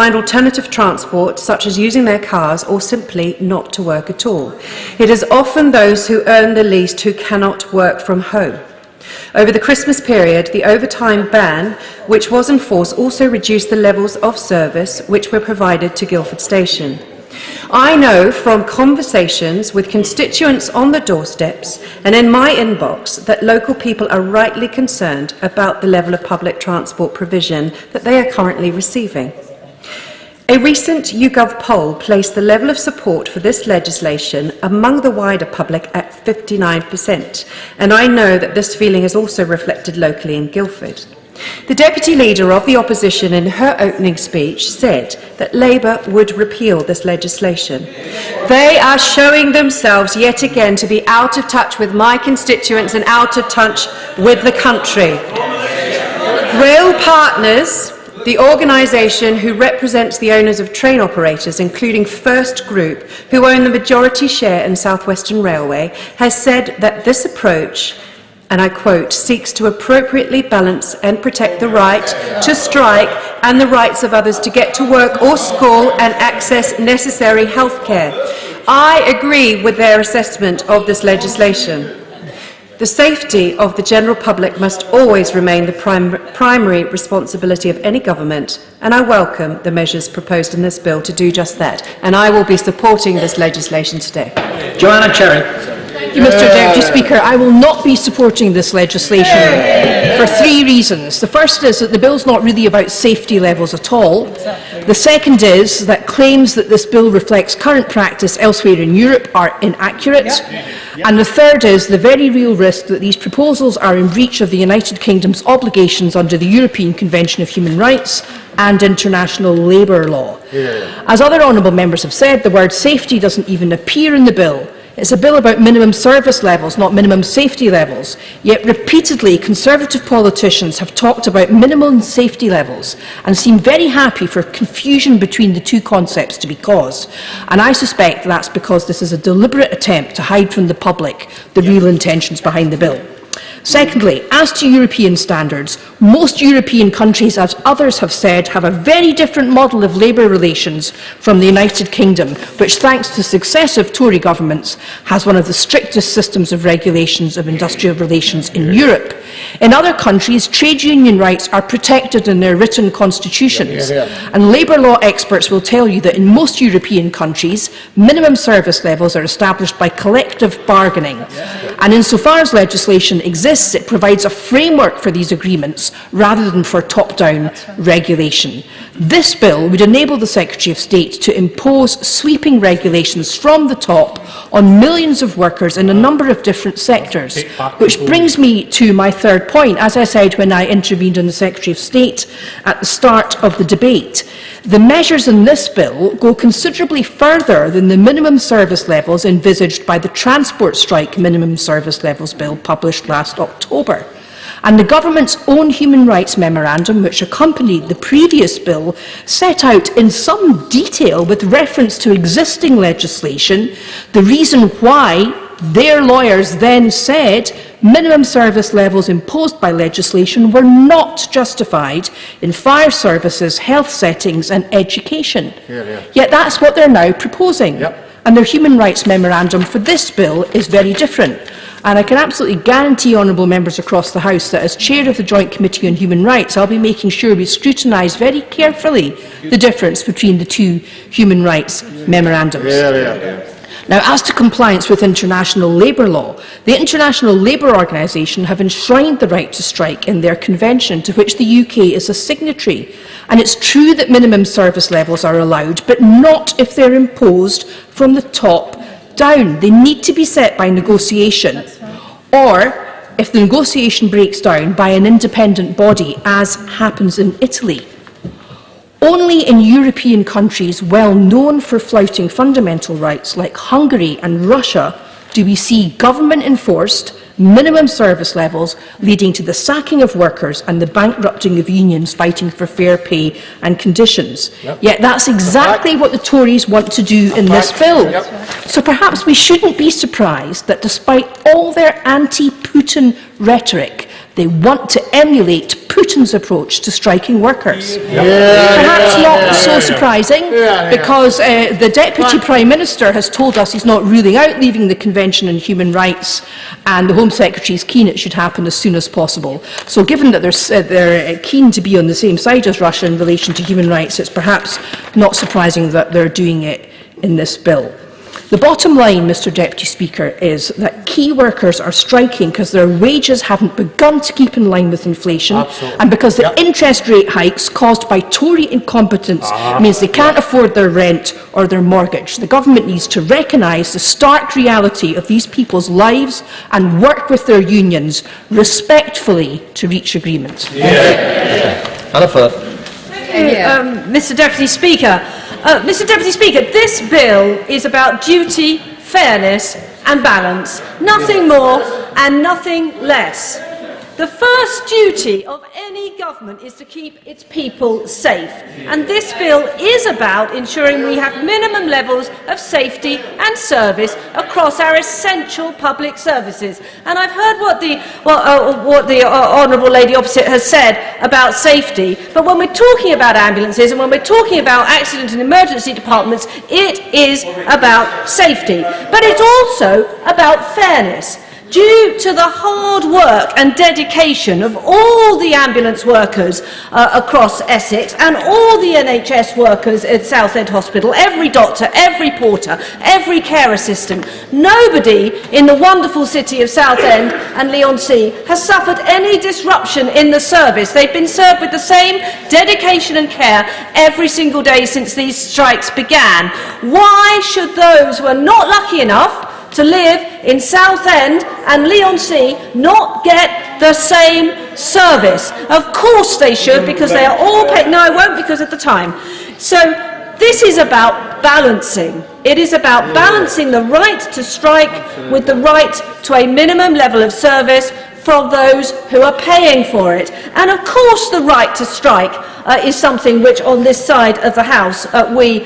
find alternative transport, such as using their cars or simply not to work at all. It is often those who earn the least who cannot work from home. Over the Christmas period, the overtime ban, which was in force, also reduced the levels of service which were provided to Guildford Station. I know from conversations with constituents on the doorsteps and in my inbox that local people are rightly concerned about the level of public transport provision that they are currently receiving. A recent YouGov poll placed the level of support for this legislation among the wider public at 59%, and I know that this feeling is also reflected locally in Guildford. The Deputy Leader of the Opposition in her opening speech said that Labour would repeal this legislation. They are showing themselves yet again to be out of touch with my constituents and out of touch with the country. Rail Partners, the organisation who represents the owners of train operators, including First Group, who own the majority share in South Western Railway, has said that this approach, and I quote, seeks to appropriately balance and protect the right to strike and the rights of others to get to work or school and access necessary health care. I agree with their assessment of this legislation. The safety of the general public must always remain the primary responsibility of any government, and I welcome the measures proposed in this bill to do just that, and I will be supporting this legislation today. Joanna Cherry. Thank you, Mr. Deputy Speaker. I will not be supporting this legislation for three reasons. The first is that the bill is not really about safety levels at all. The second is that claims that this bill reflects current practice elsewhere in Europe are inaccurate. And the third is the very real risk that these proposals are in breach of the United Kingdom's obligations under the European Convention of Human Rights and international labour law. As other honourable members have said, the word safety doesn't even appear in the bill. It's a bill about minimum service levels, not minimum safety levels. Yet repeatedly, Conservative politicians have talked about minimum safety levels and seem very happy for confusion between the two concepts to be caused. And I suspect that's because this is a deliberate attempt to hide from the public the real intentions behind the bill. Secondly, as to European standards, most European countries, as others have said, have a very different model of labour relations from the United Kingdom, which, thanks to successive Tory governments, has one of the strictest systems of regulations of industrial relations in Europe. In other countries, trade union rights are protected in their written constitutions, and labour law experts will tell you that in most European countries, minimum service levels are established by collective bargaining. And insofar as legislation exists, it provides a framework for these agreements rather than for top-down regulation. This bill would enable the Secretary of State to impose sweeping regulations from the top on millions of workers in a number of different sectors, which brings me to my third point. As I said when I intervened on the Secretary of State at the start of the debate, the measures in this bill go considerably further than the minimum service levels envisaged by the Transport Strike Minimum Service Levels Bill published last October. And the government's own human rights memorandum, which accompanied the previous bill, set out in some detail, with reference to existing legislation, the reason why their lawyers then said minimum service levels imposed by legislation were not justified in fire services, health settings and education. Yet that's what they're now proposing. And their human rights memorandum for this bill is very different. And I can absolutely guarantee honourable members across the House that as Chair of the Joint Committee on Human Rights, I'll be making sure we scrutinise very carefully the difference between the two human rights memorandums. Now, as to compliance with international labour law, the International Labour Organization have enshrined the right to strike in their convention, to which the UK is a signatory. And it's true that minimum service levels are allowed, but not if they're imposed from the top down. They need to be set by negotiation, or, if the negotiation breaks down, by an independent body, as happens in Italy. Only in European countries well known for flouting fundamental rights, like Hungary and Russia, do we see government-enforced minimum service levels leading to the sacking of workers and the bankrupting of unions fighting for fair pay and conditions. Yet that's exactly what the Tories want to do in this bill. So perhaps we shouldn't be surprised that despite all their anti-Putin rhetoric, they want to emulate Putin's approach to striking workers. Perhaps not so surprising, because the Deputy Prime Minister has told us he's not ruling out leaving the Convention on Human Rights, and the Home Secretary is keen it should happen as soon as possible. So given that they're keen to be on the same side as Russia in relation to human rights, it's perhaps not surprising that they're doing it in this bill. The bottom line, Mr Deputy Speaker, is that key workers are striking because their wages haven't begun to keep in line with inflation, and because the interest rate hikes caused by Tory incompetence means they can't afford their rent or their mortgage. The government needs to recognise the stark reality of these people's lives and work with their unions respectfully to reach agreement. Mr Deputy Speaker. Mr Deputy Speaker, this bill is about duty, fairness and balance. Nothing more and nothing less. The first duty of any government is to keep its people safe, and this bill is about ensuring we have minimum levels of safety and service across our essential public services. And I've heard what the honourable lady opposite has said about safety, but when we're talking about ambulances and when we're talking about accident and emergency departments, it is about safety. But it's also about fairness. Due to the hard work and dedication of all the ambulance workers across Essex and all the NHS workers at Southend Hospital, every doctor, every porter, every care assistant, nobody in the wonderful city of Southend and Leigh-on-Sea has suffered any disruption in the service. They've been served with the same dedication and care every single day since these strikes began. Why should those who are not lucky enough to live in Southend and Leigh-on-Sea not get the same service? Of course they should, because they are all paid. No, I won't, because of the time. So this is about balancing. It is about balancing the right to strike with the right to a minimum level of service from those who are paying for it. And of course the right to strike is something which on this side of the House we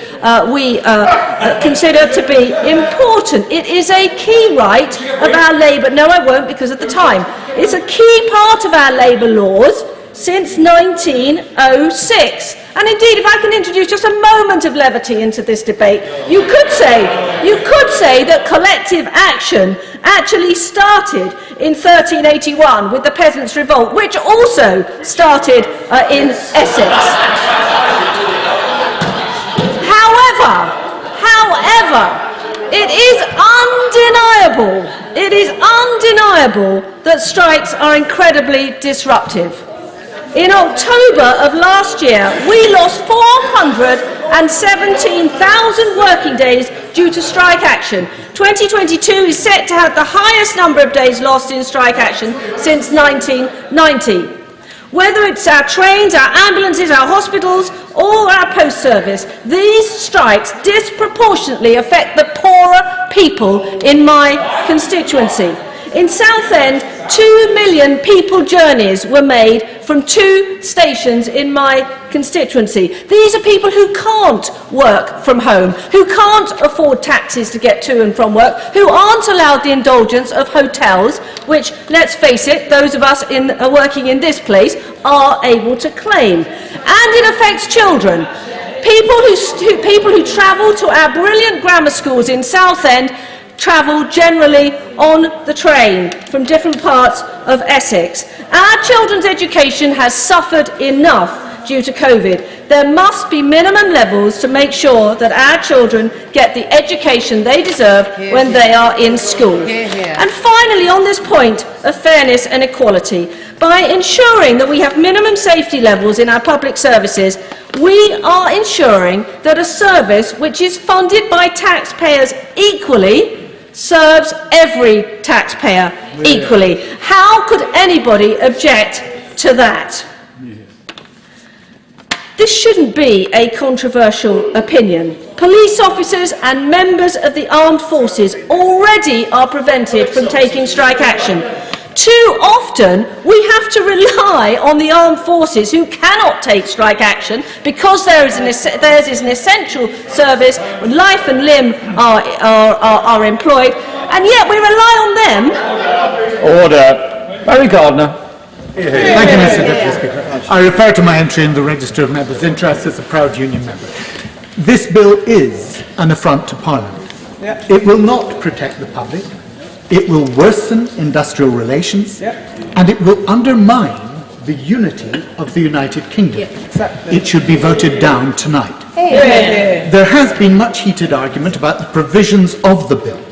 consider to be important. It is a key right of our labour. No, I won't, because of the time. It's a key part of our labour laws since 1906. And indeed, if I can introduce just a moment of levity into this debate, you could say that collective action actually started in 1381 with the Peasants' Revolt, which also started in Essex. However, it is undeniable that strikes are incredibly disruptive. In October of last year, we lost 417,000 working days due to strike action. 2022 is set to have the highest number of days lost in strike action since 1990. Whether it's our trains, our ambulances, our hospitals, or our post service, these strikes disproportionately affect the poorer people in my constituency. In Southend, 2 million people journeys were made from 2 stations in my constituency. These are people who can't work from home, who can't afford taxis to get to and from work, who aren't allowed the indulgence of hotels, which, let's face it, those of us working in this place are able to claim. And it affects children. People who travel to our brilliant grammar schools in Southend travel generally on the train from different parts of Essex. Our children's education has suffered enough due to COVID. There must be minimum levels to make sure that our children get the education they deserve when they are in school. And finally, on this point of fairness and equality, by ensuring that we have minimum safety levels in our public services, we are ensuring that a service which is funded by taxpayers equally serves every taxpayer equally. How could anybody object to that? This shouldn't be a controversial opinion. Police officers and members of the armed forces already are prevented from taking strike action. Too often, we have to rely on the armed forces who cannot take strike action because theirs is an essential service when life and limb are employed, and yet we rely on them. Order. Barry Gardner. Thank you, Mr. Deputy Speaker. I refer to my entry in the Register of Members' Interests as a proud union member. This bill is an affront to Parliament. It will not protect the public, it will worsen industrial relations, and it will undermine the unity of the United Kingdom. It should be voted down tonight. There has been much heated argument about the provisions of the bill.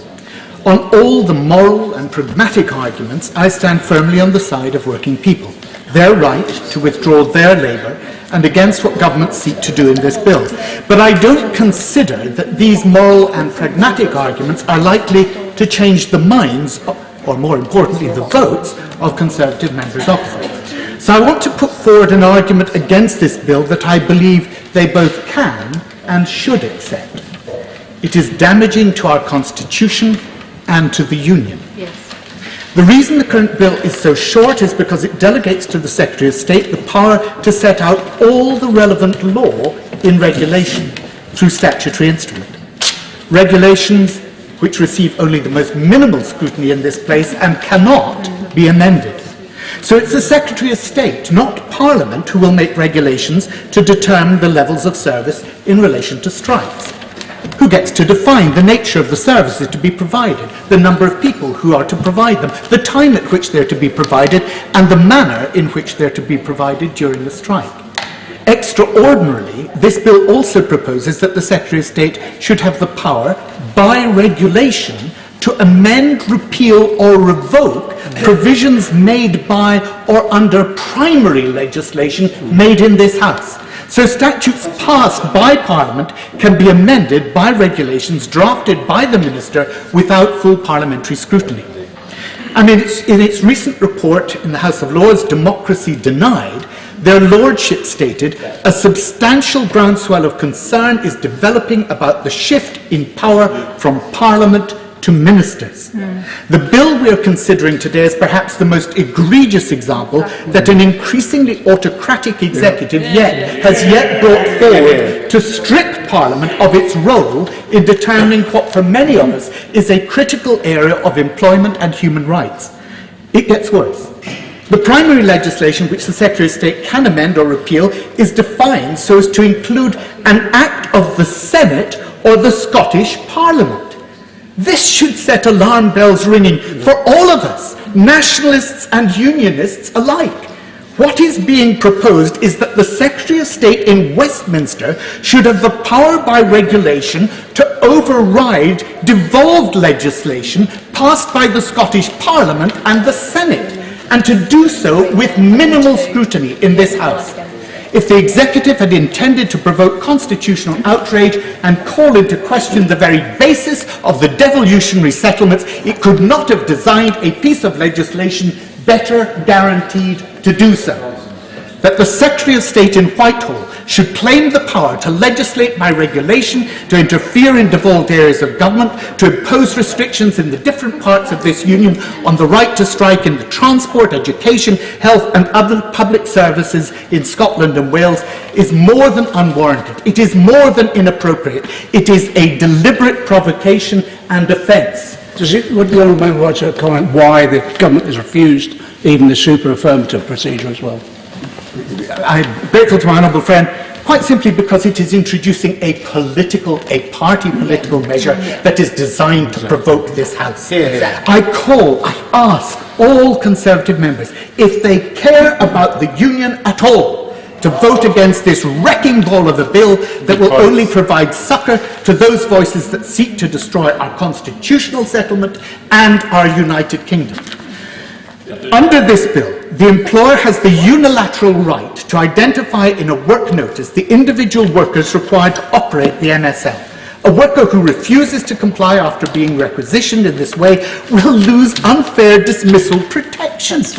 On all the moral and pragmatic arguments, I stand firmly on the side of working people, their right to withdraw their labour, and against what governments seek to do in this bill. But I don't consider that these moral and pragmatic arguments are likely to change the minds, or more importantly, the votes, of Conservative members opposite. So I want to put forward an argument against this bill that I believe they both can and should accept. It is damaging to our Constitution and to the Union. The reason the current bill is so short is because it delegates to the Secretary of State the power to set out all the relevant law in regulation through statutory instrument. Regulations which receive only the most minimal scrutiny in this place and cannot be amended. So it's the Secretary of State, not Parliament, who will make regulations to determine the levels of service in relation to strikes. Who gets to define the nature of the services to be provided, the number of people who are to provide them, the time at which they're to be provided, and the manner in which they're to be provided during the strike. Extraordinarily, this bill also proposes that the Secretary of State should have the power, by regulation, to amend, repeal or revoke provisions made by or under primary legislation made in this House. So statutes passed by Parliament can be amended by regulations drafted by the Minister without full parliamentary scrutiny. And in its recent report in the House of Lords, Democracy Denied, their Lordship stated, a substantial groundswell of concern is developing about the shift in power from Parliament to ministers. The bill we are considering today is perhaps the most egregious example that an increasingly autocratic executive has yet brought forward to strip Parliament of its role in determining what for many of us is a critical area of employment and human rights. It gets worse. The primary legislation which the Secretary of State can amend or repeal is defined so as to include an act of the Senate or the Scottish Parliament. This should set alarm bells ringing for all of us, nationalists and unionists alike. What is being proposed is that the Secretary of State in Westminster should have the power by regulation to override devolved legislation passed by the Scottish Parliament and the Senate, and to do so with minimal scrutiny in this House. If the executive had intended to provoke constitutional outrage and call into question the very basis of the devolutionary settlements, it could not have designed a piece of legislation better guaranteed to do so. That the Secretary of State in Whitehall should claim the power to legislate by regulation, to interfere in devolved areas of government, to impose restrictions in the different parts of this union on the right to strike in the transport, education, health and other public services in Scotland and Wales is more than unwarranted. It is more than inappropriate. It is a deliberate provocation and offence. Would the honourable member like to comment why the government has refused even the super affirmative procedure as well? I'm grateful to my honourable friend, quite simply because it is introducing a party political measure that is designed to provoke this House. I ask all Conservative members, if they care about the Union at all, to vote against this wrecking ball of a bill that will only provide succour to those voices that seek to destroy our constitutional settlement and our United Kingdom. Under this bill, the employer has the unilateral right to identify in a work notice the individual workers required to operate the NSL. A worker who refuses to comply after being requisitioned in this way will lose unfair dismissal protections.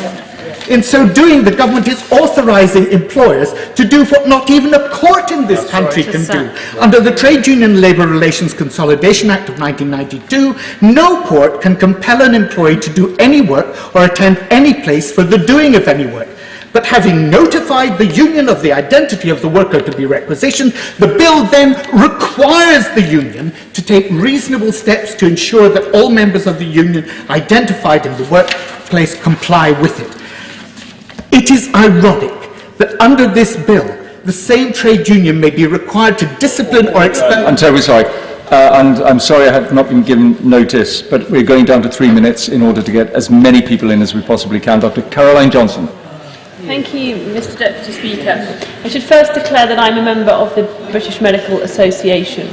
In so doing, the government is authorising employers to do what not even a court in this country can do. Under the Trade Union Labour Relations Consolidation Act of 1992, no court can compel an employee to do any work or attend any place for the doing of any work. But having notified the union of the identity of the worker to be requisitioned, the bill then requires the union to take reasonable steps to ensure that all members of the union identified in the workplace comply with it. It is ironic that under this bill, the same trade union may be required to discipline or expel... I'm terribly sorry. And I'm sorry I have not been given notice, but we're going down to 3 minutes in order to get as many people in as we possibly can. Dr. Caroline Johnson. Thank you, Mr. Deputy Speaker. I should first declare that I'm a member of the British Medical Association.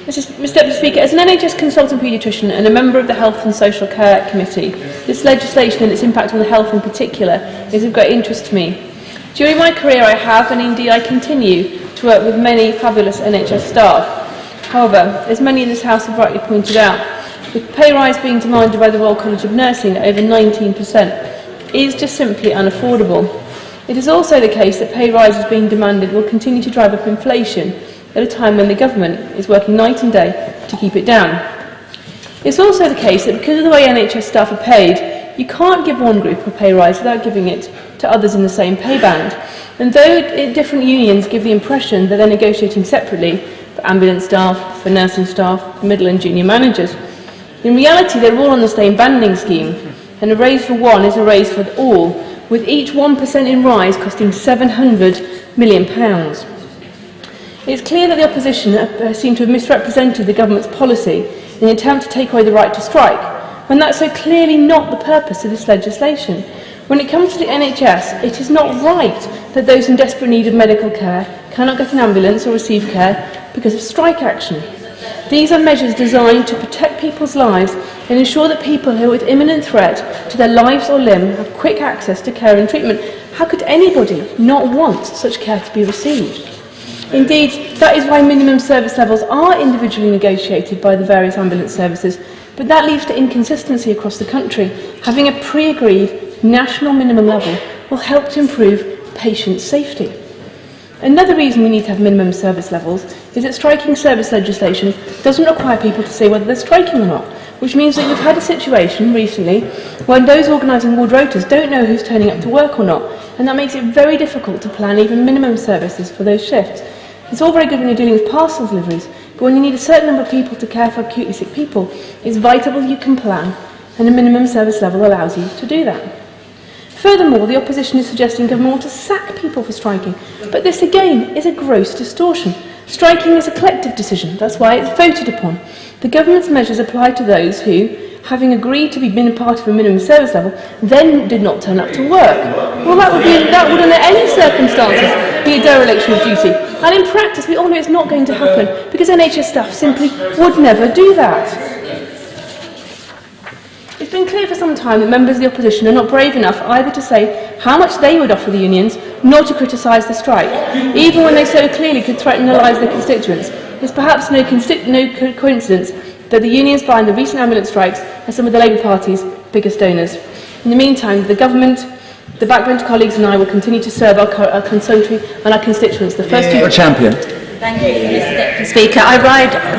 Mr. Deputy Speaker, as an NHS consultant paediatrician and a member of the Health and Social Care Committee, this legislation and its impact on health in particular is of great interest to me. During my career I have, and indeed I continue, to work with many fabulous NHS staff. However, as many in this House have rightly pointed out, the pay rise being demanded by the Royal College of Nursing at over 19% is just simply unaffordable. It is also the case that pay rises being demanded will continue to drive up inflation at a time when the government is working night and day to keep it down. It's also the case that because of the way NHS staff are paid, you can't give one group a pay rise without giving it to others in the same pay band. And though different unions give the impression that they're negotiating separately for ambulance staff, for nursing staff, for middle and junior managers, in reality they're all on the same banding scheme, and a raise for one is a raise for all, with each 1% in rise costing £700 million. It's clear that the opposition seem to have misrepresented the government's policy in an attempt to take away the right to strike, when that's so clearly not the purpose of this legislation. When it comes to the NHS, it is not right that those in desperate need of medical care cannot get an ambulance or receive care because of strike action. These are measures designed to protect people's lives and ensure that people who are with imminent threat to their lives or limb have quick access to care and treatment. How could anybody not want such care to be received? Indeed, that is why minimum service levels are individually negotiated by the various ambulance services, but that leads to inconsistency across the country. Having a pre-agreed national minimum level will help to improve patient safety. Another reason we need to have minimum service levels is that striking service legislation doesn't require people to say whether they're striking or not, which means that we've had a situation recently when those organising ward rotas don't know who's turning up to work or not, and that makes it very difficult to plan even minimum services for those shifts. It's all very good when you're dealing with parcel deliveries, but when you need a certain number of people to care for acutely sick people, it's vital you can plan, and a minimum service level allows you to do that. Furthermore, the opposition is suggesting government ought to sack people for striking, but this again is a gross distortion. Striking is a collective decision, that's why it's voted upon. The government's measures apply to those who, having agreed to be part of a minimum service level, then did not turn up to work. Well, that would under any circumstances be a dereliction of duty. And in practice, we all know it's not going to happen, because NHS staff simply would never do that. It's been clear for some time that members of the opposition are not brave enough either to say how much they would offer the unions, nor to criticise the strike, even when they so clearly could threaten the lives of their constituents. It's perhaps no coincidence that the unions behind the recent ambulance strikes are some of the Labour Party's biggest donors. In the meantime, the government, the backbench colleagues and I will continue to serve our country and our constituents. The first Your champion. Thank you, Mr. Deputy Speaker. I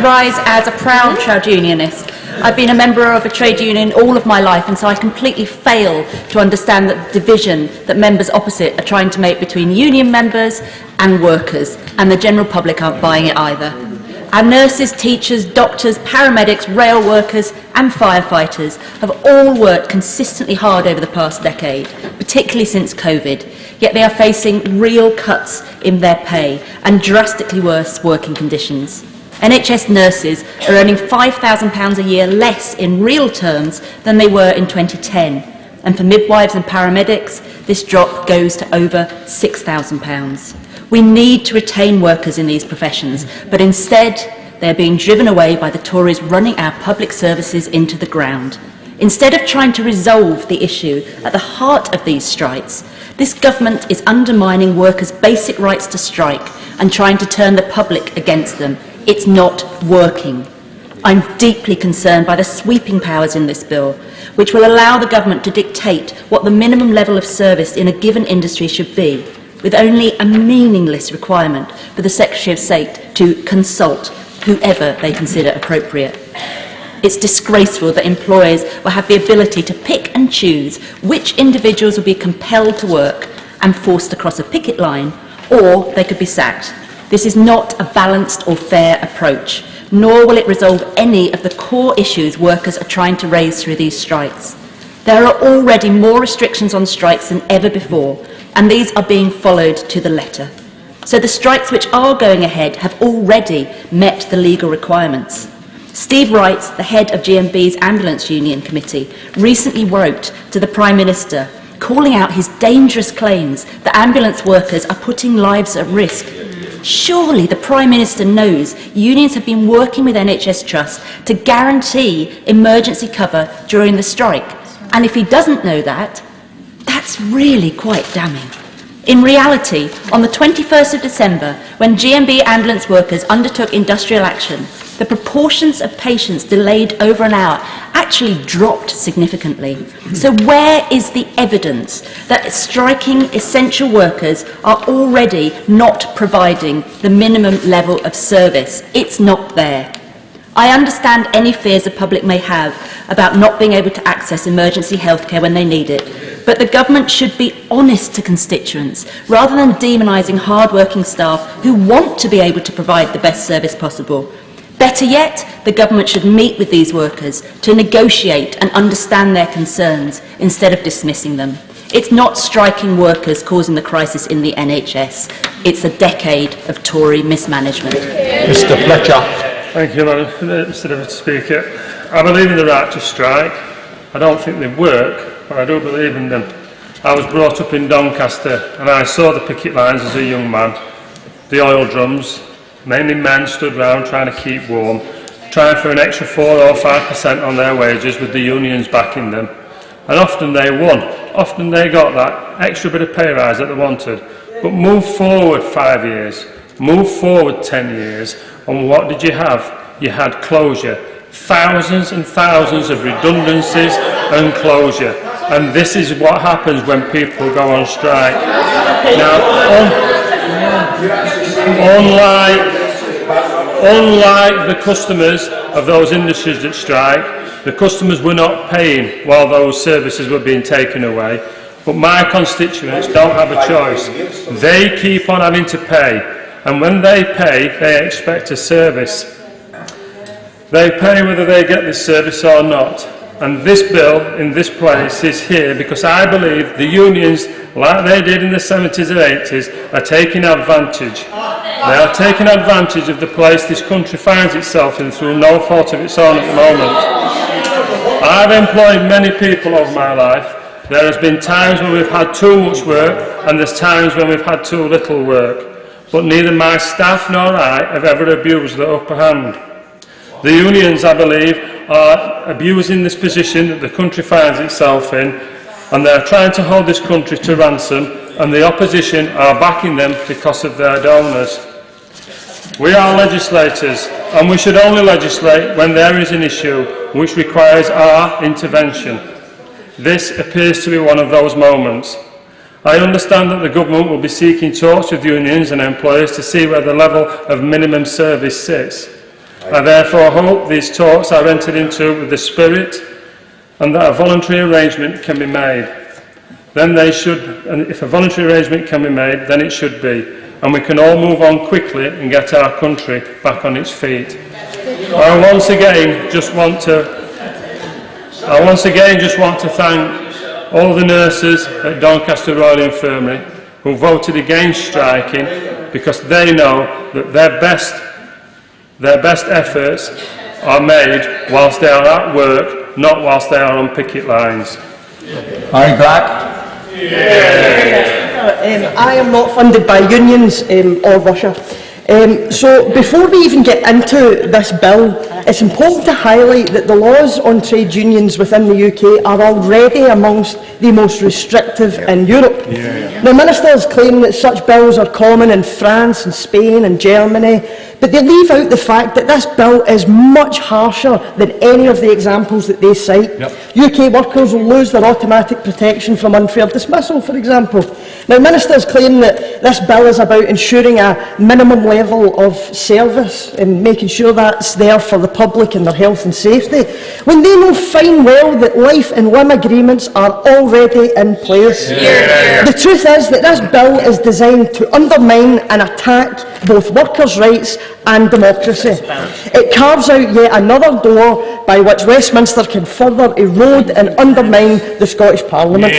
rise as a proud trade unionist. I've been a member of a trade union all of my life, and so I completely fail to understand the division that members opposite are trying to make between union members and workers, and the general public aren't buying it either. Our nurses, teachers, doctors, paramedics, rail workers and firefighters have all worked consistently hard over the past decade, particularly since COVID, yet they are facing real cuts in their pay and drastically worse working conditions. NHS nurses are earning £5,000 a year less in real terms than they were in 2010, and for midwives and paramedics, this drop goes to over £6,000. We need to retain workers in these professions, but instead they are being driven away by the Tories running our public services into the ground. Instead of trying to resolve the issue at the heart of these strikes, this government is undermining workers' basic rights to strike and trying to turn the public against them. It's not working. I'm deeply concerned by the sweeping powers in this bill, which will allow the government to dictate what the minimum level of service in a given industry should be, with only a meaningless requirement for the Secretary of State to consult whoever they consider appropriate. It's disgraceful that employers will have the ability to pick and choose which individuals will be compelled to work and forced across a picket line, or they could be sacked. This is not a balanced or fair approach, nor will it resolve any of the core issues workers are trying to raise through these strikes. There are already more restrictions on strikes than ever before, and these are being followed to the letter. So the strikes which are going ahead have already met the legal requirements. Steve Wright, the head of GMB's Ambulance Union Committee, recently wrote to the Prime Minister calling out his dangerous claims that ambulance workers are putting lives at risk. Surely the Prime Minister knows unions have been working with NHS Trust to guarantee emergency cover during the strike. And if he doesn't know that, that's really quite damning. In reality, on the 21st of December, when GMB ambulance workers undertook industrial action, the proportions of patients delayed over an hour actually dropped significantly. So where is the evidence that striking essential workers are already not providing the minimum level of service? It's not there. I understand any fears the public may have about not being able to access emergency healthcare when they need it, but the government should be honest to constituents rather than demonising hard-working staff who want to be able to provide the best service possible. Better yet, the government should meet with these workers to negotiate and understand their concerns instead of dismissing them. It's not striking workers causing the crisis in the NHS. It's a decade of Tory mismanagement. Mr Fletcher. Thank you, Mr Deputy Speaker. I believe in the right to strike. I don't think they work, but I do believe in them. I was brought up in Doncaster and I saw the picket lines as a young man, the oil drums, mainly men stood round trying to keep warm, trying for an extra 4 or 5% on their wages with the unions backing them. And often they won. Often they got that extra bit of pay rise that they wanted. But move forward 5 years, move forward 10 years, and what did you have? You had closure. Thousands and thousands of redundancies and closure. And this is what happens when people go on strike. Now, unlike the customers of those industries that strike, the customers were not paying while those services were being taken away. But my constituents don't have a choice. They keep on having to pay. And when they pay, they expect a service. They pay whether they get this service or not. And this bill in this place is here because I believe the unions, like they did in the 70s and 80s, are taking advantage. They are taking advantage of the place this country finds itself in through no fault of its own at the moment. I've employed many people over my life. There has been times when we've had too much work and there's times when we've had too little work. But neither my staff nor I have ever abused the upper hand. The unions, I believe, are abusing this position that the country finds itself in, and they're trying to hold this country to ransom, and the opposition are backing them because of their donors. We are legislators, and we should only legislate when there is an issue which requires our intervention. This appears to be one of those moments. I understand that the government will be seeking talks with unions and employers to see where the level of minimum service sits. I therefore hope these talks are entered into with the spirit and that a voluntary arrangement can be made. Then they should, and if a voluntary arrangement can be made, then it should be. And we can all move on quickly and get our country back on its feet. I once again just want to thank all the nurses at Doncaster Royal Infirmary who voted against striking because they know that their best efforts are made whilst they are at work, not whilst they are on picket lines. Harry Black. I am not funded by unions or Russia. So before we even get into this bill, it's important to highlight that the laws on trade unions within the UK are already amongst the most restrictive in Europe. Now, ministers claim that such bills are common in France and Spain and Germany, but they leave out the fact that this bill is much harsher than any of the examples that they cite. UK workers will lose their automatic protection from unfair dismissal, for example. Now, ministers claim that this bill is about ensuring a minimum level of service and making sure that's there for the public and their health and safety, when they know fine well that life and limb agreements are already in place. The truth is that this bill is designed to undermine and attack both workers' rights and democracy. It carves out yet another door by which Westminster can further erode and undermine the Scottish Parliament.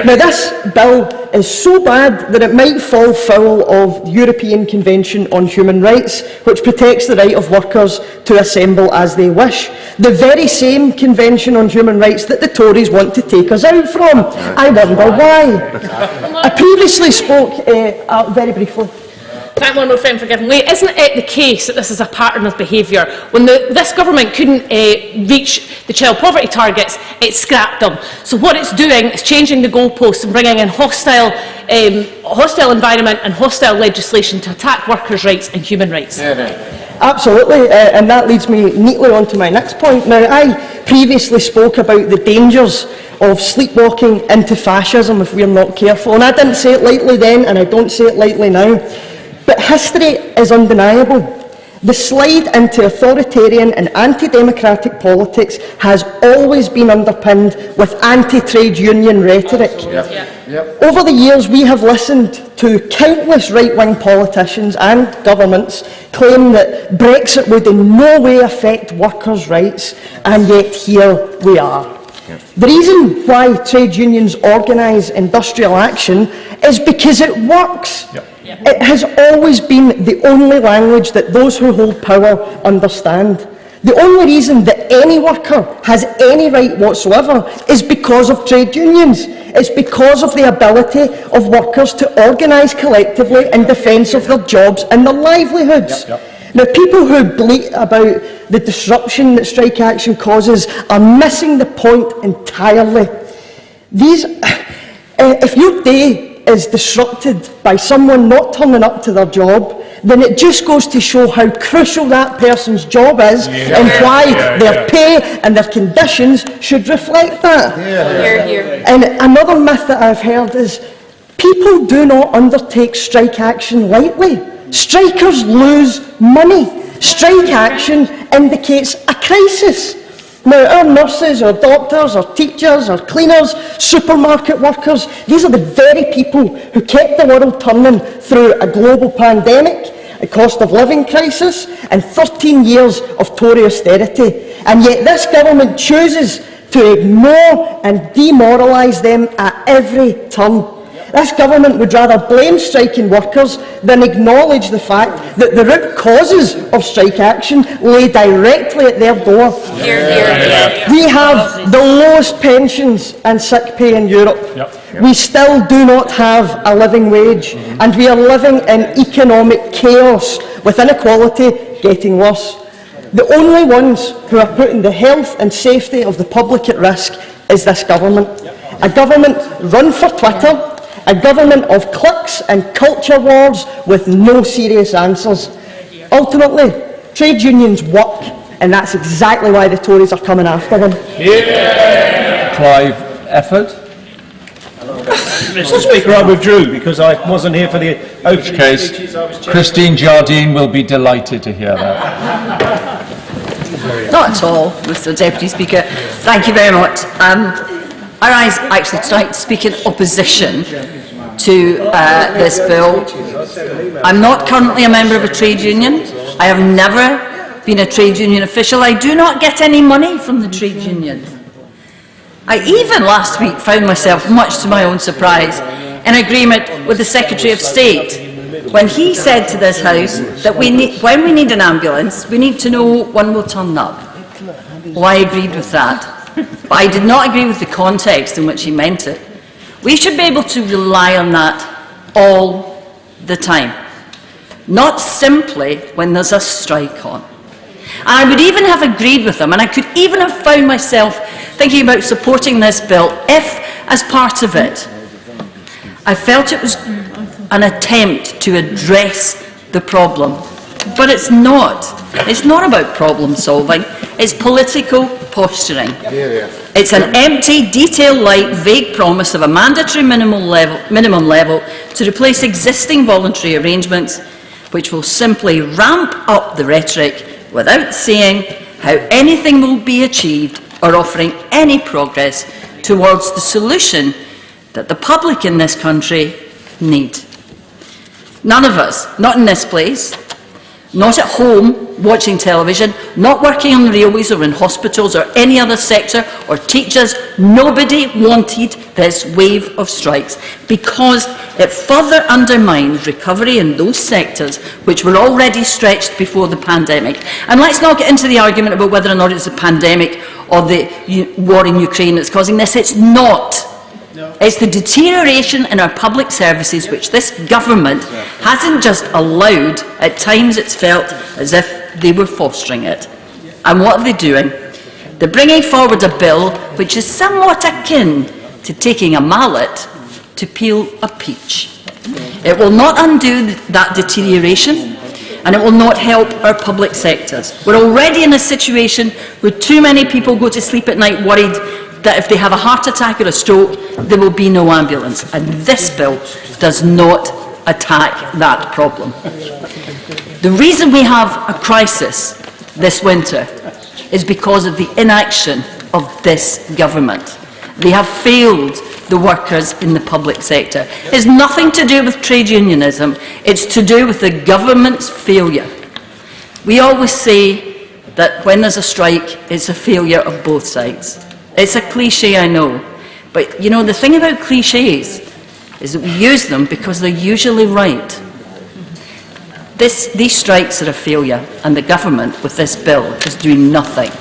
Now, this bill is so bad that it might fall foul of the European Convention on Human Rights, which protects the right of workers to assemble as they wish. The very same Convention on Human Rights that the Tories want to take us out from. I wonder why. I previously spoke, very briefly. Thank my old friend for giving way. Isn't it the case that this is a pattern of behaviour? When this government couldn't reach the child poverty targets, it scrapped them. So what it's doing is changing the goalposts and bringing in hostile environment and hostile legislation to attack workers' rights and human rights. Absolutely, and that leads me neatly on to my next point. Now, I previously spoke about the dangers of sleepwalking into fascism if we're not careful, and I didn't say it lightly then, and I don't say it lightly now. But history is undeniable. The slide into authoritarian and anti-democratic politics has always been underpinned with anti-trade union rhetoric. Over the years, we have listened to countless right-wing politicians and governments claim that Brexit would in no way affect workers' rights, and yet here we are. The reason why trade unions organise industrial action is because it works. It has always been the only language that those who hold power understand. The only reason that any worker has any right whatsoever is because of trade unions. It's because of the ability of workers to organise collectively in defence of their jobs and their livelihoods. Now, people who bleat about the disruption that strike action causes are missing the point entirely. If your day is disrupted by someone not turning up to their job, then it just goes to show how crucial that person's job is and why their pay and their conditions should reflect that. And another myth that I've heard is people do not undertake strike action lightly. Strikers lose money. Strike action indicates a crisis. Now, our nurses, our doctors, our teachers, our cleaners, supermarket workers, these are the very people who kept the world turning through a global pandemic, a cost of living crisis, and 13 years of Tory austerity. And yet this government chooses to ignore and demoralise them at every turn. This government would rather blame striking workers than acknowledge the fact that the root causes of strike action lay directly at their door. We have the lowest pensions and sick pay in Europe. We still do not have a living wage, and we are living in economic chaos, with inequality getting worse. The only ones who are putting the health and safety of the public at risk is this government. A government run for Twitter, a government of cliques and culture wars with no serious answers. Ultimately, trade unions work, and that's exactly why the Tories are coming after them. Clive Efford. Mr. Speaker, I withdrew because I wasn't here for the opening case, speeches. Christine Jardine will be delighted to hear that. Not at all, Mr. Deputy Speaker. Thank you very much. I rise actually tonight to speak in opposition to this bill. I'm not currently a member of a trade union. I have never been a trade union official. I do not get any money from the trade union. I even last week found myself, much to my own surprise, in agreement with the Secretary of State when he said to this House that when we need an ambulance, we need to know one will turn up. Well, I agreed with that. But I did not agree with the context in which he meant it. We should be able to rely on that all the time, not simply when there's a strike on. I would even have agreed with them, and I could even have found myself thinking about supporting this bill if, as part of it, I felt it was an attempt to address the problem. But it's not. It's not about problem solving. It's political posturing. It's an empty, detail-light, vague promise of a mandatory minimum level to replace existing voluntary arrangements, which will simply ramp up the rhetoric without saying how anything will be achieved or offering any progress towards the solution that the public in this country need. None of us, not in this place, not at home watching television, not working on the railways or in hospitals or any other sector, or teachers. Nobody wanted this wave of strikes because it further undermines recovery in those sectors which were already stretched before the pandemic. And let's not get into the argument about whether or not it's the pandemic or the war in Ukraine that's causing this. It's not. It's the deterioration in our public services which this government hasn't just allowed. At times it's felt as if they were fostering it. And what are they doing? They're bringing forward a bill which is somewhat akin to taking a mallet to peel a peach. It will not undo that deterioration, and it will not help our public sectors. We're already in a situation where too many people go to sleep at night worried that if they have a heart attack or a stroke, there will be no ambulance. And this bill does not attack that problem. The reason we have a crisis this winter is because of the inaction of this government. They have failed the workers in the public sector. It's nothing to do with trade unionism. It's to do with the government's failure. We always say that when there's a strike, it's a failure of both sides. It's a cliche, I know. But, you know, the thing about cliches is that we use them because they're usually right. These strikes are a failure, and the government, with this bill, is doing nothing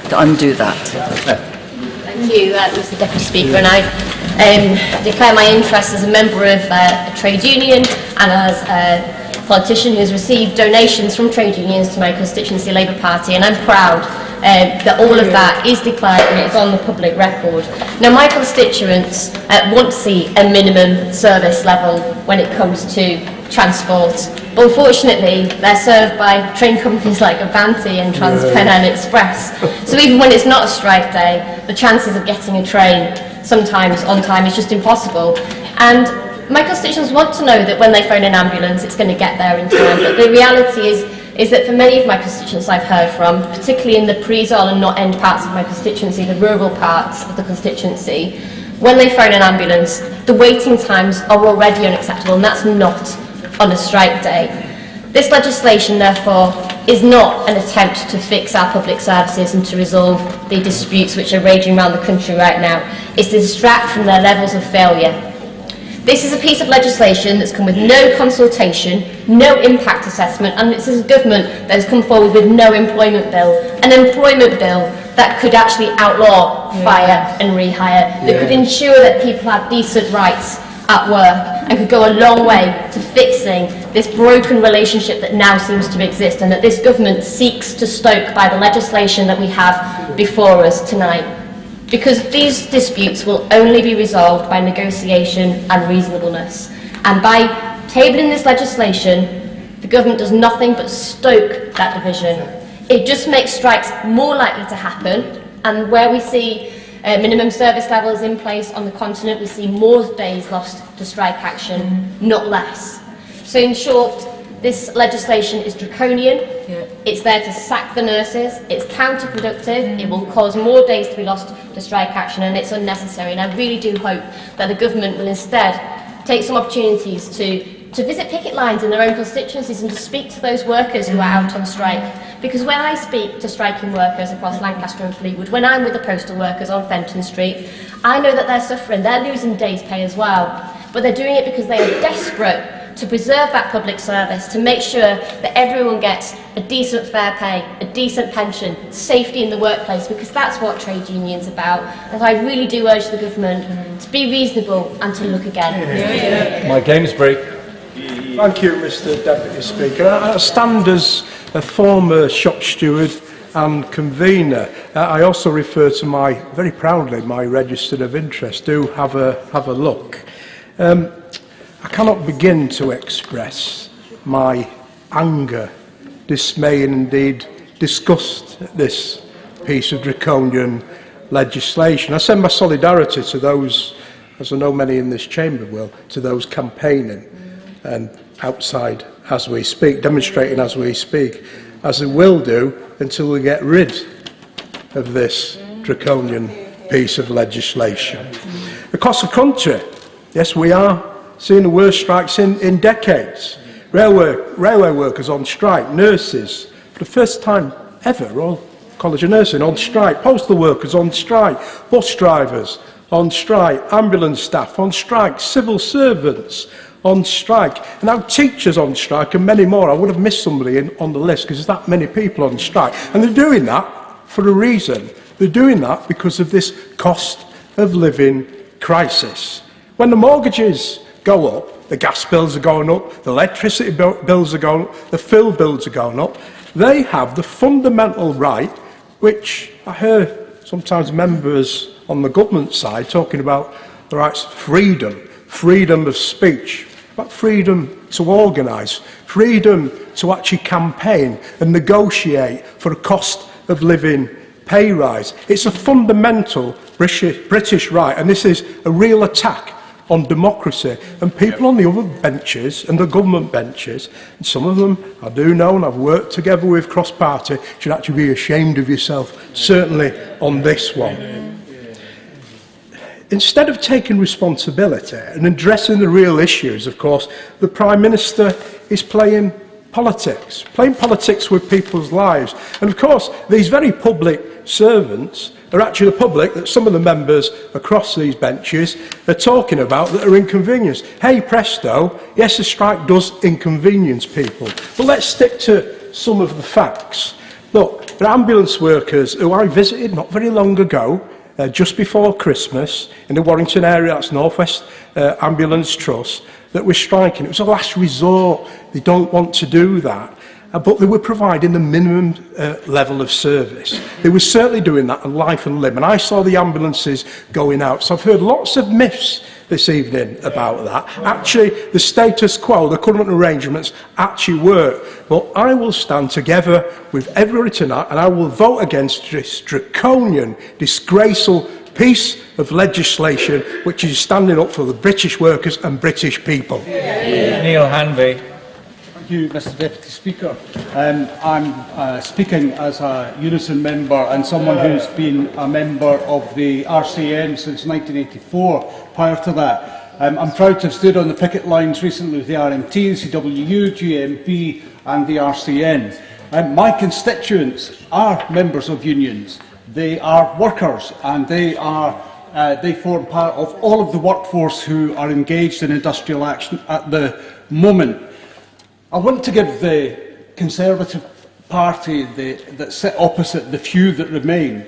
to undo that. Thank you, Mr Deputy Speaker. And I declare my interest as a member of a trade union and as a politician who has received donations from trade unions to my constituency Labour Party, and I'm proud that all of that is declared and it's on the public record. Now, my constituents want to see a minimum service level when it comes to transport, but unfortunately they're served by train companies like Avanti and TransPennine Express. So even when it's not a strike day, the chances of getting a train sometimes on time is just impossible. And my constituents want to know that when they phone an ambulance it's going to get there in time, but the reality is that for many of my constituents I've heard from, particularly in the pre-Zol and not end parts of my constituency, the rural parts of the constituency, when they phone an ambulance, the waiting times are already unacceptable, and that's not on a strike day. This legislation, therefore, is not an attempt to fix our public services and to resolve the disputes which are raging around the country right now. It's to distract from their levels of failure. This is a piece of legislation that's come with no consultation, no impact assessment, and this is a government that has come forward with no employment bill. An employment bill that could actually outlaw fire and rehire, that could ensure that people have decent rights at work, and could go a long way to fixing this broken relationship that now seems to exist and that this government seeks to stoke by the legislation that we have before us tonight. Because these disputes will only be resolved by negotiation and reasonableness. And by tabling this legislation, the government does nothing but stoke that division. It just makes strikes more likely to happen, and where we see minimum service levels in place on the continent, we see more days lost to strike action, not less. So in short, this legislation is draconian, it's there to sack the nurses, it's counterproductive, it will cause more days to be lost to strike action, and it's unnecessary. And I really do hope that the government will instead take some opportunities to visit picket lines in their own constituencies and to speak to those workers who are out on strike. Because when I speak to striking workers across Lancaster and Fleetwood, when I'm with the postal workers on Fenton Street, I know that they're suffering, they're losing days' pay as well. But they're doing it because they are desperate to preserve that public service, to make sure that everyone gets a decent fair pay, a decent pension, safety in the workplace, because that's what trade unions are about. And I really do urge the government to be reasonable and to look again. My game's break. Thank you, Mr Deputy Speaker. I stand as a former shop steward and convener. I also refer to very proudly, my register of interest. Do have a look. I cannot begin to express my anger, dismay and indeed disgust at this piece of draconian legislation. I send my solidarity to those, as I know many in this chamber will, to those campaigning and outside as we speak, demonstrating as we speak, as they will do until we get rid of this draconian piece of legislation. Across the country, yes, we are seeing the worst strikes in decades. railway workers on strike, nurses, for the first time ever, Royal College of Nursing on strike, postal workers on strike, bus drivers on strike, ambulance staff on strike, civil servants on strike, and now teachers on strike and many more. I would have missed somebody on the list because there's that many people on strike. And they're doing that for a reason. They're doing that because of this cost of living crisis. When the mortgages go up, the gas bills are going up, the electricity bills are going up, the fuel bills are going up, they have the fundamental right, which I heard sometimes members on the government side talking about the rights of freedom of speech, about freedom to organise, freedom to actually campaign and negotiate for a cost of living pay rise. It's a fundamental British right, and this is a real attack on democracy. And people on the other benches and the government benches, and some of them I do know and I've worked together with cross-party, should actually be ashamed of yourself, certainly on this one. Instead of taking responsibility and addressing the real issues, of course, the Prime Minister is playing politics with people's lives. And of course, these very public servants are actually the public that some of the members across these benches are talking about that are inconvenienced. Hey presto, yes, the strike does inconvenience people. But let's stick to some of the facts. Look, there are ambulance workers who I visited not very long ago, just before Christmas, in the Warrington area, that's North West Ambulance Trust, that were striking. It was a last resort. They don't want to do that. But they were providing the minimum level of service. They were certainly doing that on life and limb. And I saw the ambulances going out. So I've heard lots of myths this evening about that. Actually, the status quo, the current arrangements actually work. But I will stand together with everybody tonight and I will vote against this draconian, disgraceful piece of legislation which is standing up for the British workers and British people. Neil Hanvey. Thank you, Mr Deputy Speaker. I'm speaking as a Unison member and someone who's been a member of the RCN since 1984. Prior to that, I'm proud to have stood on the picket lines recently with the RMT, the CWU, GMB and the RCN. My constituents are members of unions. They are workers and they form part of all of the workforce who are engaged in industrial action at the moment. I want to give the Conservative Party that sit opposite the few that remain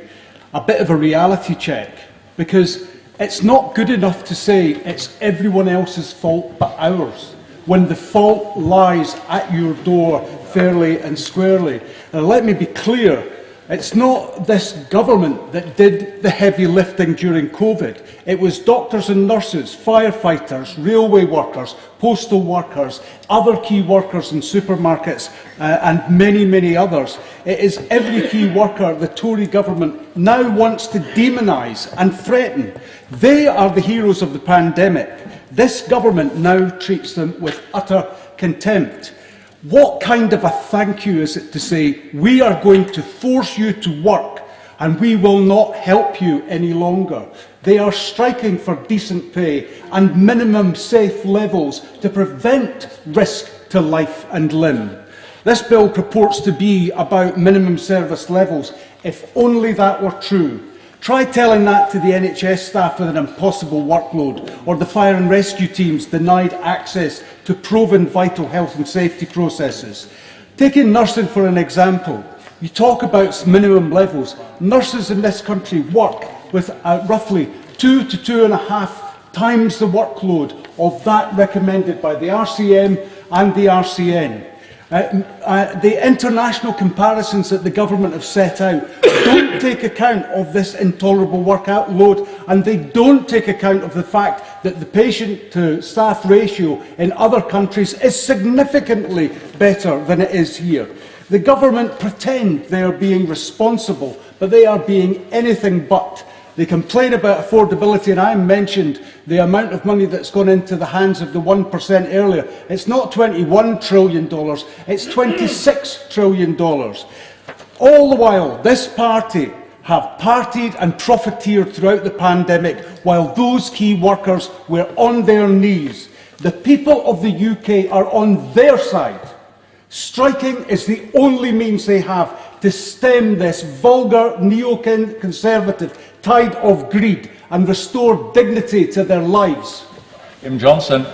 a bit of a reality check, because it's not good enough to say it's everyone else's fault but ours, when the fault lies at your door fairly and squarely. And let me be clear, it's not this government that did the heavy lifting during COVID. It was doctors and nurses, firefighters, railway workers, postal workers, other key workers in supermarkets and many, many others. It is every key worker the Tory government now wants to demonise and threaten. They are the heroes of the pandemic. This government now treats them with utter contempt. What kind of a thank you is it to say, we are going to force you to work and we will not help you any longer? They are striking for decent pay and minimum safe levels to prevent risk to life and limb. This bill purports to be about minimum service levels. If only that were true. Try telling that to the NHS staff with an impossible workload, or the fire and rescue teams denied access to proven vital health and safety processes. Taking nursing for an example, you talk about minimum levels. Nurses in this country work with roughly 2 to 2.5 times the workload of that recommended by the RCM and the RCN. The international comparisons that the government have set out don't take account of this intolerable workload, and they don't take account of the fact that the patient-to-staff ratio in other countries is significantly better than it is here. The government pretend they are being responsible, but they are being anything but. They complain about affordability, and I mentioned the amount of money that's gone into the hands of the 1% earlier. It's not $21 trillion, it's $26 trillion. All the while, this party have partied and profiteered throughout the pandemic while those key workers were on their knees. The people of the UK are on their side. Striking is the only means they have to stem this vulgar neo-conservative tide of greed and restore dignity to their lives. Jim Johnson.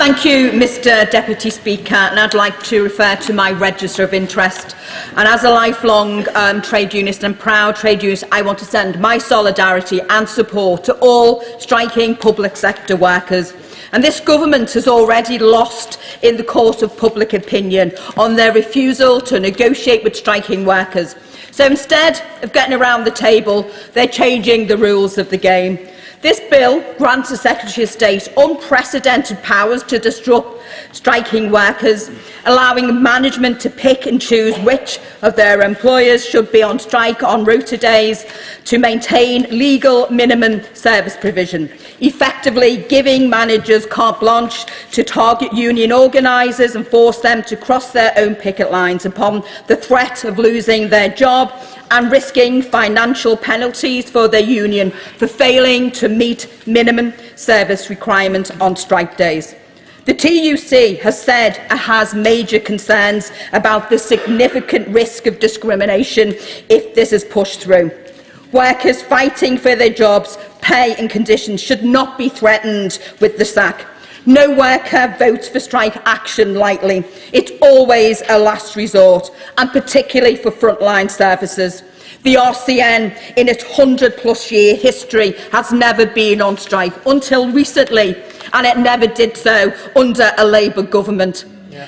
Thank you, Mr Deputy Speaker, and I'd like to refer to my register of interest. And as a lifelong trade unionist and proud trade unionist, I want to send my solidarity and support to all striking public sector workers. And this government has already lost in the court of public opinion on their refusal to negotiate with striking workers. So instead of getting around the table, they're changing the rules of the game. This bill grants the Secretary of State unprecedented powers to disrupt striking workers, allowing management to pick and choose which of their employers should be on strike on rota days to maintain legal minimum service provision, effectively giving managers carte blanche to target union organisers and force them to cross their own picket lines upon the threat of losing their job and risking financial penalties for their union for failing to meet minimum service requirements on strike days. The TUC has said it has major concerns about the significant risk of discrimination if this is pushed through. Workers fighting for their jobs, pay and conditions should not be threatened with the sack. No worker votes for strike action lightly. It's always a last resort, and particularly for frontline services. The RCN, in its 100-plus year history, has never been on strike until recently, and it never did so under a Labour government.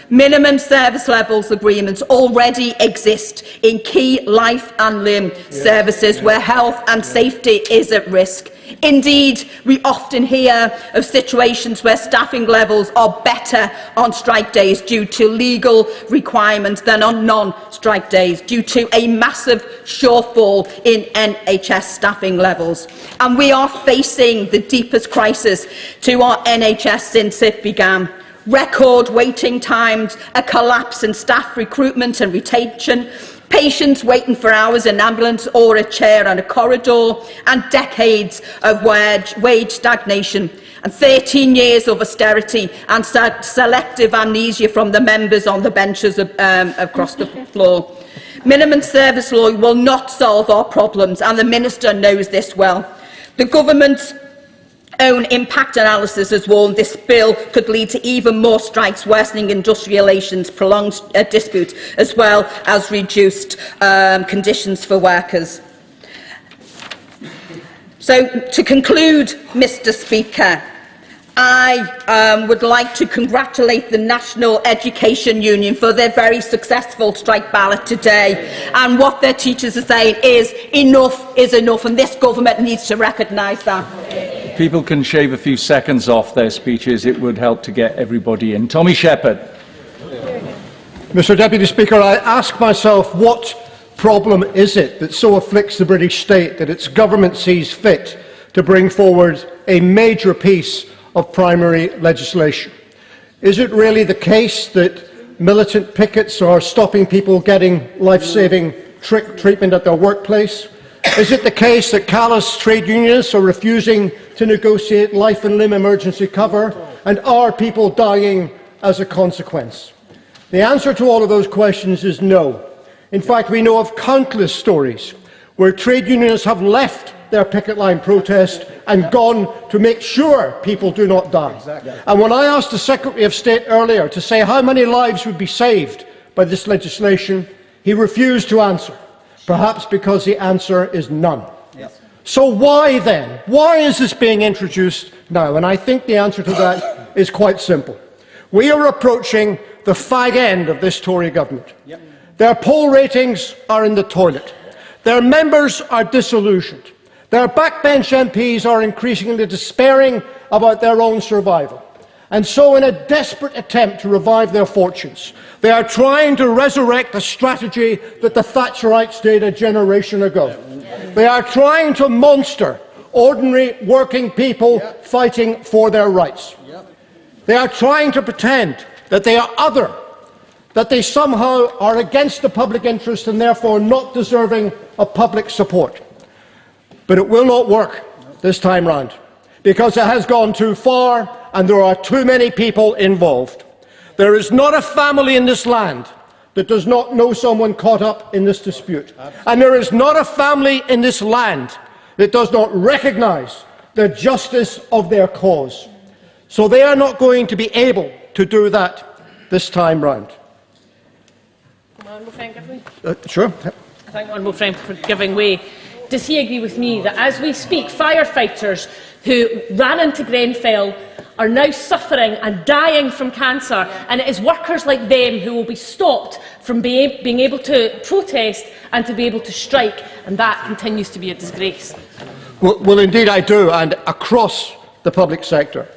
Minimum service levels agreements already exist in key life and limb services where health and safety is at risk. Indeed, we often hear of situations where staffing levels are better on strike days due to legal requirements than on non-strike days, due to a massive shortfall in NHS staffing levels. And we are facing the deepest crisis to our NHS since it began. Record waiting times, a collapse in staff recruitment and retention, patients waiting for hours in an ambulance or a chair on a corridor, and decades of wage stagnation, and 13 years of austerity and selective amnesia from the members on the benches across the floor. Minimum service law will not solve our problems, and the Minister knows this well. The government's own impact analysis has warned this bill could lead to even more strikes, worsening industrial relations, prolonged disputes, as well as reduced conditions for workers. So, to conclude, Mr Speaker, I would like to congratulate the National Education Union for their very successful strike ballot today. And what their teachers are saying is enough, and this government needs to recognise that. If people can shave a few seconds off their speeches, it would help to get everybody in. Tommy Shepherd. Mr Deputy Speaker, I ask myself, what problem is it that so afflicts the British state that its government sees fit to bring forward a major piece of primary legislation? Is it really the case that militant pickets are stopping people getting life-saving treatment at their workplace? Is it the case that callous trade unionists are refusing to negotiate life and limb emergency cover? And are people dying as a consequence? The answer to all of those questions is no. In fact, we know of countless stories where trade unionists have left their picket line protest and gone to make sure people do not die. Exactly. And when I asked the Secretary of State earlier to say how many lives would be saved by this legislation, he refused to answer, perhaps because the answer is none. Yes. So why then? Why is this being introduced now? And I think the answer to that is quite simple. We are approaching the fag end of this Tory government. Yep. Their poll ratings are in the toilet. Their members are disillusioned. Their backbench MPs are increasingly despairing about their own survival. And so, in a desperate attempt to revive their fortunes, they are trying to resurrect a strategy that the Thatcherites did a generation ago. They are trying to monster ordinary working people fighting for their rights. They are trying to pretend that they are other, that they somehow are against the public interest and therefore not deserving of public support. But it will not work this time round, because it has gone too far and there are too many people involved. There is not a family in this land that does not know someone caught up in this dispute. And there is not a family in this land that does not recognise the justice of their cause. So they are not going to be able to do that this time round. Sure. I thank Honourable Friend for giving way. Does he agree with me that as we speak, firefighters who ran into Grenfell are now suffering and dying from cancer, and it is workers like them who will be stopped from being able to protest and to be able to strike, and that continues to be a disgrace? Well, indeed I do, and across the public sector.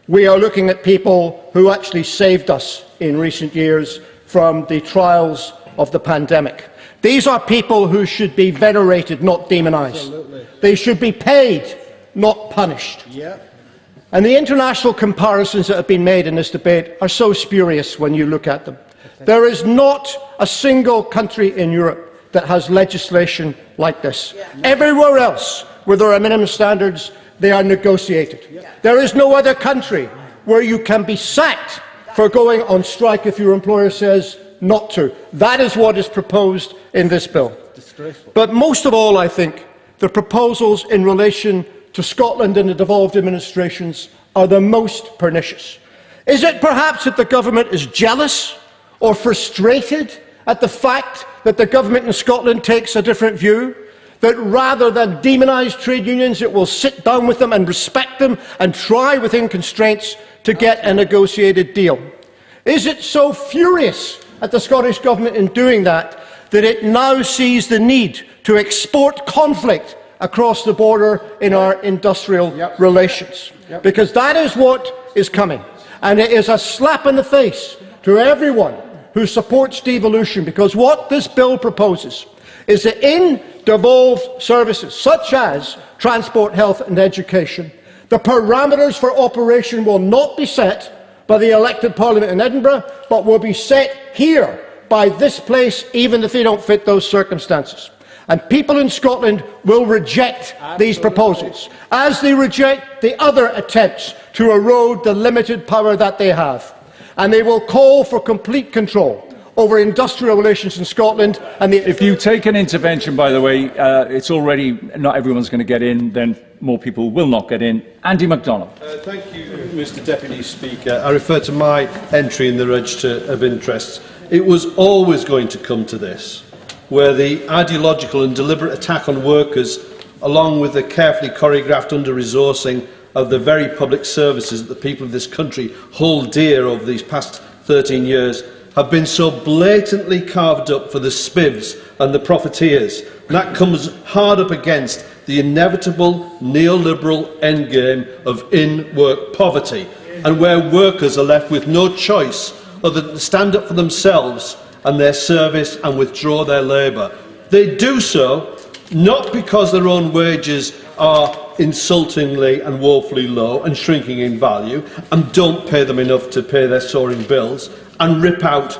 We are looking at people who actually saved us in recent years from the trials of the pandemic. These are people who should be venerated, not demonised. They should be paid, not punished. Yeah. And the international comparisons that have been made in this debate are so spurious when you look at them. There is not a single country in Europe that has legislation like this. Everywhere else where there are minimum standards, they are negotiated. There is no other country where you can be sacked for going on strike if your employer says not to. That is what is proposed in this bill. But most of all, I think, the proposals in relation to Scotland and the devolved administrations are the most pernicious. Is it perhaps that the government is jealous or frustrated at the fact that the government in Scotland takes a different view? That rather than demonise trade unions, it will sit down with them and respect them and try within constraints to get a negotiated deal? Is it so furious at the Scottish Government in doing that that it now sees the need to export conflict across the border in our industrial relations? Because that is what is coming. And it is a slap in the face to everyone who supports devolution, because what this bill proposes is that in devolved services, such as transport, health and education, the parameters for operation will not be set by the elected Parliament in Edinburgh, but will be set here by this place, even if they don't fit those circumstances. And people in Scotland will reject these proposals, as they reject the other attempts to erode the limited power that they have. And they will call for complete control over industrial relations in Scotland. And if you take an intervention, by the way, it's already not everyone's going to get in, then more people will not get in. Andy MacDonald. Thank you, Mr Deputy Speaker. I refer to my entry in the Register of Interests. It was always going to come to this, where the ideological and deliberate attack on workers, along with the carefully choreographed under-resourcing of the very public services that the people of this country hold dear over these past 13 years, have been so blatantly carved up for the spivs and the profiteers. And that comes hard up against the inevitable neoliberal endgame of in-work poverty, and where workers are left with no choice other than to stand up for themselves and their service and withdraw their labour. They do so not because their own wages are insultingly and woefully low and shrinking in value and don't pay them enough to pay their soaring bills and rip out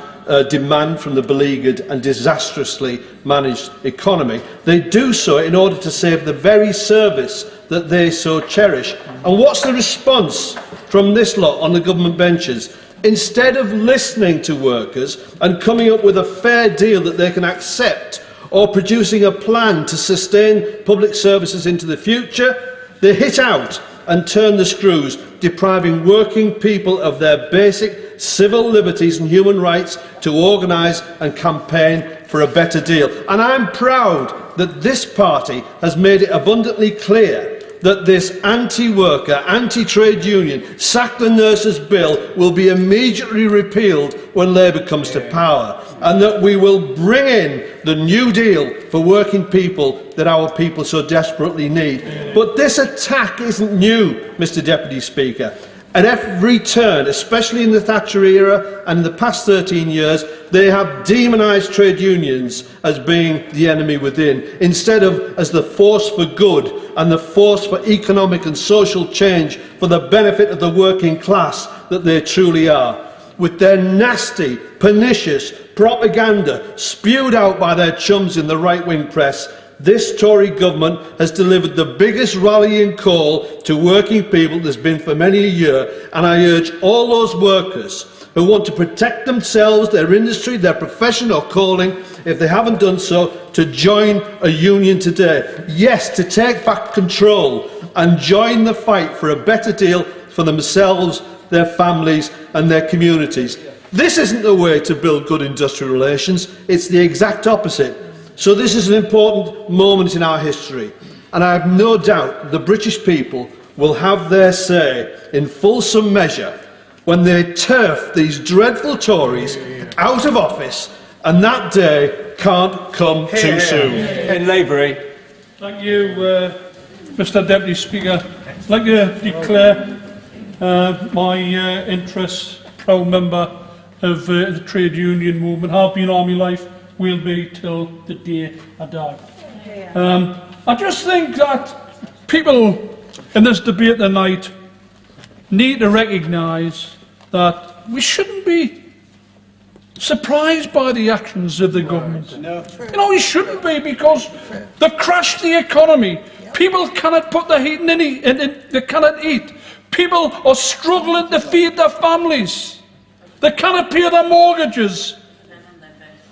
demand from the beleaguered and disastrously managed economy. They do so in order to save the very service that they so cherish. And what's the response from this lot on the government benches? Instead of listening to workers and coming up with a fair deal that they can accept, or producing a plan to sustain public services into the future, they hit out and turn the screws, depriving working people of their basic civil liberties and human rights to organise and campaign for a better deal. And I'm proud that this party has made it abundantly clear that this anti-worker, anti-trade union, sack the nurses bill will be immediately repealed when Labour comes to power, and that we will bring in the New Deal for working people that our people so desperately need. But this attack isn't new, Mr Deputy Speaker. At every turn, especially in the Thatcher era and in the past 13 years, they have demonised trade unions as being the enemy within, instead of as the force for good and the force for economic and social change for the benefit of the working class that they truly are. With their nasty, pernicious propaganda spewed out by their chums in the right-wing press, This Tory government has delivered the biggest rallying call to working people there's been for many a year, and I urge all those workers who want to protect themselves, their industry, their profession or calling, if they haven't done so, to join a union today. Yes, to take back control and join the fight for a better deal for themselves, their families and their communities. This isn't the way to build good industrial relations, it's the exact opposite. So this is an important moment in our history, and I have no doubt the British people will have their say in fulsome measure when they turf these dreadful Tories out of office, and that day can't come too soon. In Labour. Thank you, Mr Deputy Speaker. I'd like to declare my interests, proud member of the trade union movement, have been all my life, will be till the day I die. I just think that people in this debate tonight need to recognise that we shouldn't be surprised by the actions of the government. You know, we shouldn't be, because they've crashed the economy. People cannot put their heating in, they cannot eat. People are struggling to feed their families. They cannot pay their mortgages.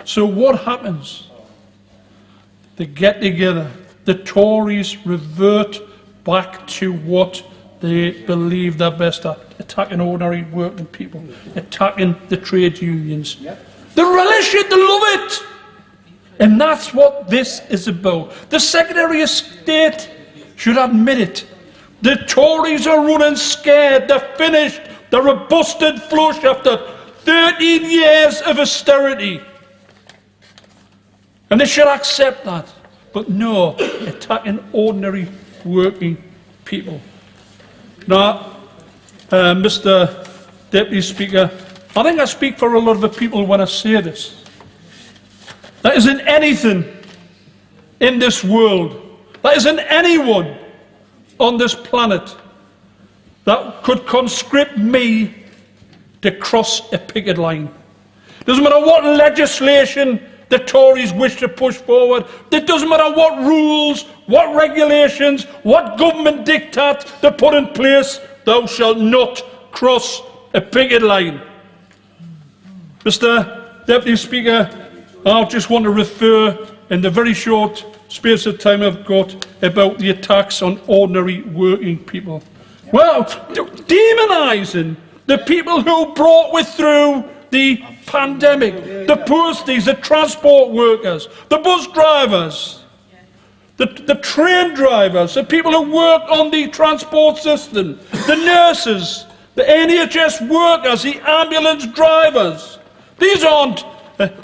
So what happens? They get together. The Tories revert back to what they believe they're best at, attacking ordinary working people, attacking the trade unions. They relish it, they love it. And that's what this is about. The Secretary of State should admit it. The Tories are running scared, they're finished, they're a busted flush after 13 years of austerity. And they should accept that. But no, attacking ordinary working people. Now, Mr Deputy Speaker, I think I speak for a lot of the people when I say this. There isn't anything in this world, there isn't anyone on this planet that could conscript me to cross a picket line. Doesn't matter what legislation the Tories wish to push forward. It doesn't matter what rules, what regulations, what government diktat they put in place. Thou shalt not cross a picket line. Mr Deputy Speaker, I just want to refer in the very short space of time I've got about the attacks on ordinary working people. Well, demonising the people who brought us through the pandemic, the posties, the transport workers, the bus drivers, the train drivers, the people who work on the transport system, the nurses, the NHS workers, the ambulance drivers. These aren't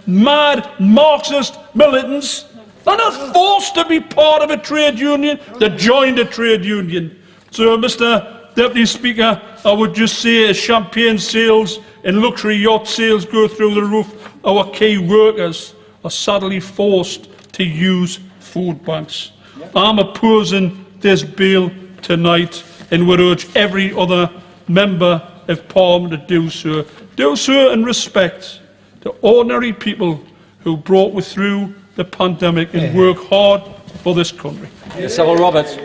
mad Marxist militants. They're not forced to be part of a trade union. They joined a trade union. So, Mr Deputy Speaker, I would just say as champagne sales and luxury yacht sales go through the roof, our key workers are sadly forced to use food banks. I'm opposing this bill tonight and would urge every other member of Parliament to do so. Do so in respect to ordinary people who brought us through the pandemic and work hard for this country. Civil Roberts.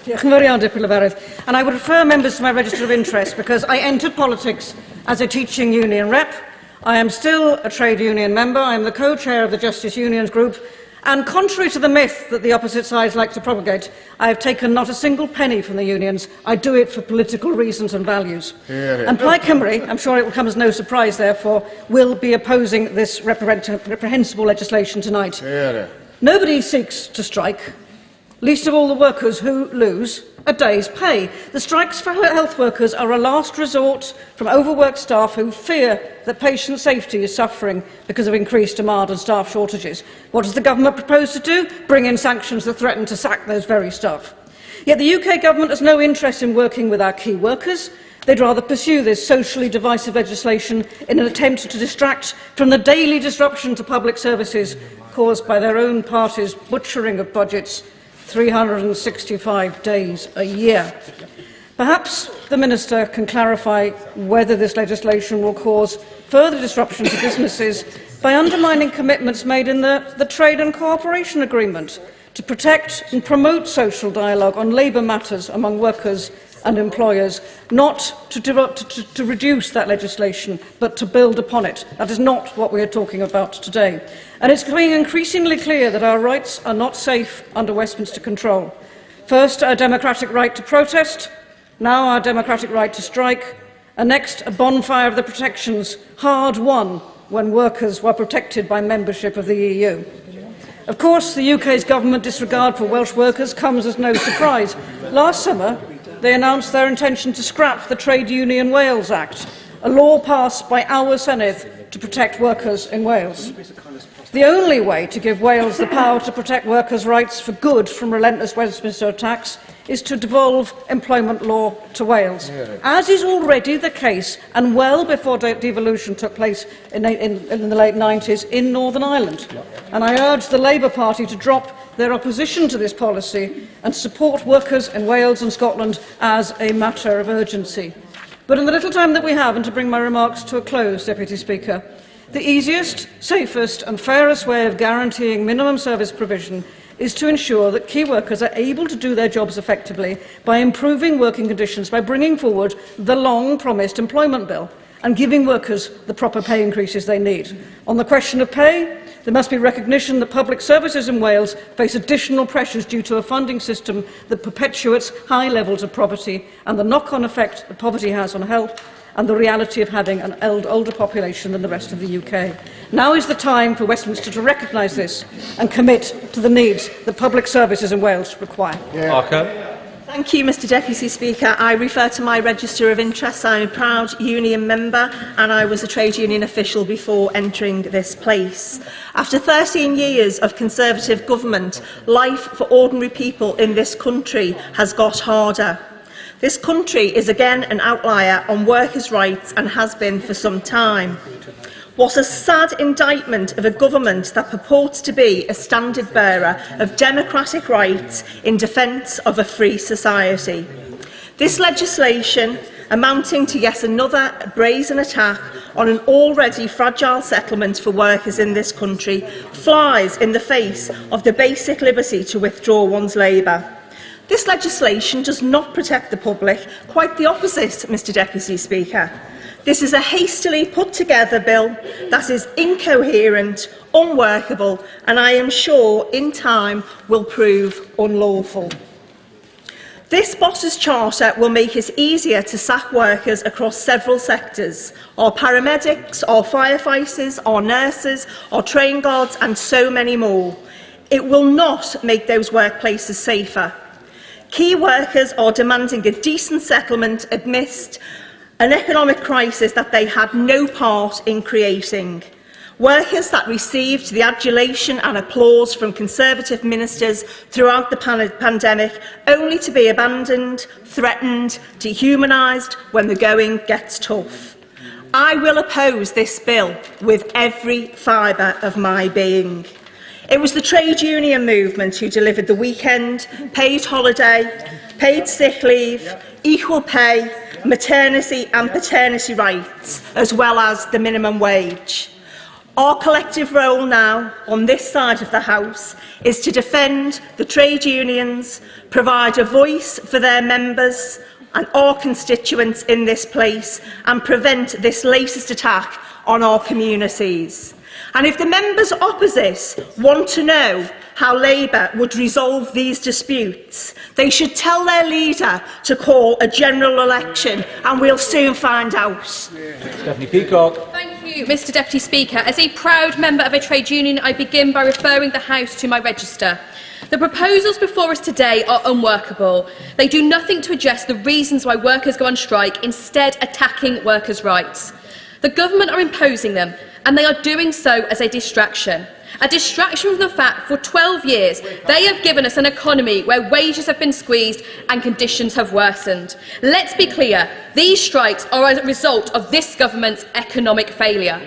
And I would refer members to my register of interest because I entered politics as a teaching union rep. I am still a trade union member. I am the co-chair of the Justice Unions Group. And contrary to the myth that the opposite sides like to propagate, I have taken not a single penny from the unions. I do it for political reasons and values. And Plaid Cymru, I'm sure it will come as no surprise, therefore, will be opposing this reprehensible legislation tonight. Nobody seeks to strike, least of all the workers who lose a day's pay. The strikes for health workers are a last resort from overworked staff who fear that patient safety is suffering because of increased demand and staff shortages. What does the government propose to do? Bring in sanctions that threaten to sack those very staff. Yet the UK government has no interest in working with our key workers. They'd rather pursue this socially divisive legislation in an attempt to distract from the daily disruption to public services caused by their own party's butchering of budgets 365 days a year. Perhaps the Minister can clarify whether this legislation will cause further disruption to businesses by undermining commitments made in the Trade and Cooperation Agreement to protect and promote social dialogue on labour matters among workers and employers, not to reduce that legislation, but to build upon it. That is not what we are talking about today. And it's becoming increasingly clear that our rights are not safe under Westminster control. First, our democratic right to protest, now our democratic right to strike, and next, a bonfire of the protections hard won when workers were protected by membership of the EU. Of course, the UK's government disregard for Welsh workers comes as no surprise. Last summer, they announced their intention to scrap the Trade Union Wales Act, a law passed by our Senedd to protect workers in Wales. The only way to give Wales the power to protect workers' rights for good from relentless Westminster attacks is to devolve employment law to Wales, as is already the case, and well before devolution took place in the late 90s in Northern Ireland. And I urge the Labour Party to drop their opposition to this policy and support workers in Wales and Scotland as a matter of urgency. But in the little time that we have, and to bring my remarks to a close, Deputy Speaker, the easiest, safest and fairest way of guaranteeing minimum service provision is to ensure that key workers are able to do their jobs effectively by improving working conditions, by bringing forward the long-promised employment bill and giving workers the proper pay increases they need. On the question of pay, there must be recognition that public services in Wales face additional pressures due to a funding system that perpetuates high levels of poverty and the knock-on effect that poverty has on health and the reality of having an older population than the rest of the UK. Now is the time for Westminster to recognise this and commit to the needs that public services in Wales require. Thank you, Mr Deputy Speaker. I refer to my register of interests. I am a proud union member and I was a trade union official before entering this place. After 13 years of Conservative government, life for ordinary people in this country has got harder. This country is again an outlier on workers' rights and has been for some time. What a sad indictment of a government that purports to be a standard bearer of democratic rights in defence of a free society. This legislation, amounting to yet another brazen attack on an already fragile settlement for workers in this country, flies in the face of the basic liberty to withdraw one's labour. This legislation does not protect the public, quite the opposite, Mr Deputy Speaker. This is a hastily put together bill that is incoherent, unworkable and I am sure in time will prove unlawful. This Boss's Charter will make it easier to sack workers across several sectors, our paramedics, our firefighters, our nurses, our train guards and so many more. It will not make those workplaces safer. Key workers are demanding a decent settlement amidst an economic crisis that they had no part in creating. Workers that received the adulation and applause from Conservative ministers throughout the pandemic, only to be abandoned, threatened, dehumanised when the going gets tough. I will oppose this bill with every fibre of my being. It was the trade union movement who delivered the weekend, paid holiday, paid sick leave, equal pay, maternity and paternity rights, as well as the minimum wage. Our collective role now, on this side of the House, is to defend the trade unions, provide a voice for their members and our constituents in this place, and prevent this latest attack on our communities. And if the members opposite want to know how Labour would resolve these disputes, they should tell their leader to call a general election and we'll soon find out. Stephanie Peacock. Thank you, Mr Deputy Speaker. As a proud member of a trade union, I begin by referring the House to my register. The proposals before us today are unworkable. They do nothing to address the reasons why workers go on strike, instead attacking workers' rights. The government are imposing them, and they are doing so as a distraction. A distraction from the fact for 12 years they have given us an economy where wages have been squeezed and conditions have worsened. Let's be clear, these strikes are a result of this government's economic failure.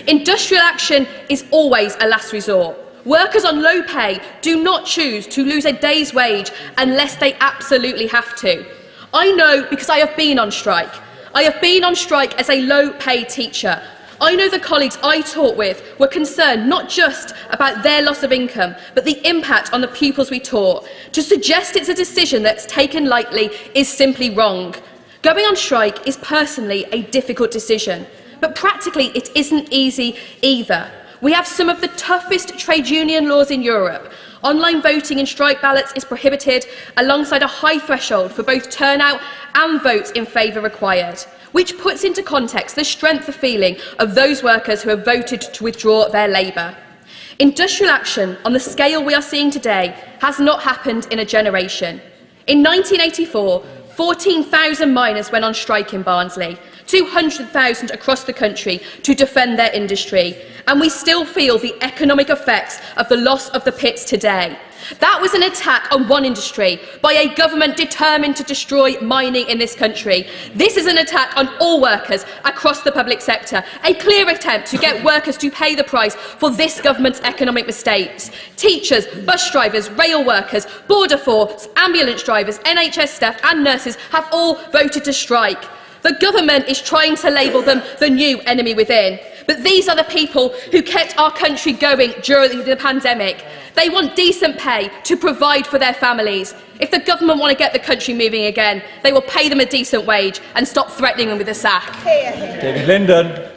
Industrial action is always a last resort. Workers on low pay do not choose to lose a day's wage unless they absolutely have to. I know because I have been on strike. I have been on strike as a low-paid teacher. I know the colleagues I taught with were concerned not just about their loss of income, but the impact on the pupils we taught. To suggest it's a decision that's taken lightly is simply wrong. Going on strike is personally a difficult decision, but practically it isn't easy either. We have some of the toughest trade union laws in Europe. Online voting in strike ballots is prohibited, alongside a high threshold for both turnout and votes in favour required, which puts into context the strength of feeling of those workers who have voted to withdraw their labour. Industrial action on the scale we are seeing today has not happened in a generation. In 1984, 14,000 miners went on strike in Barnsley, 200,000 across the country to defend their industry, and we still feel the economic effects of the loss of the pits today. That was an attack on one industry by a government determined to destroy mining in this country. This is an attack on all workers across the public sector, a clear attempt to get workers to pay the price for this government's economic mistakes. Teachers, bus drivers, rail workers, border force, ambulance drivers, NHS staff and nurses have all voted to strike. The government is trying to label them the new enemy within. But these are the people who kept our country going during the pandemic. They want decent pay to provide for their families. If the government want to get the country moving again, they will pay them a decent wage and stop threatening them with a sack. David Linden.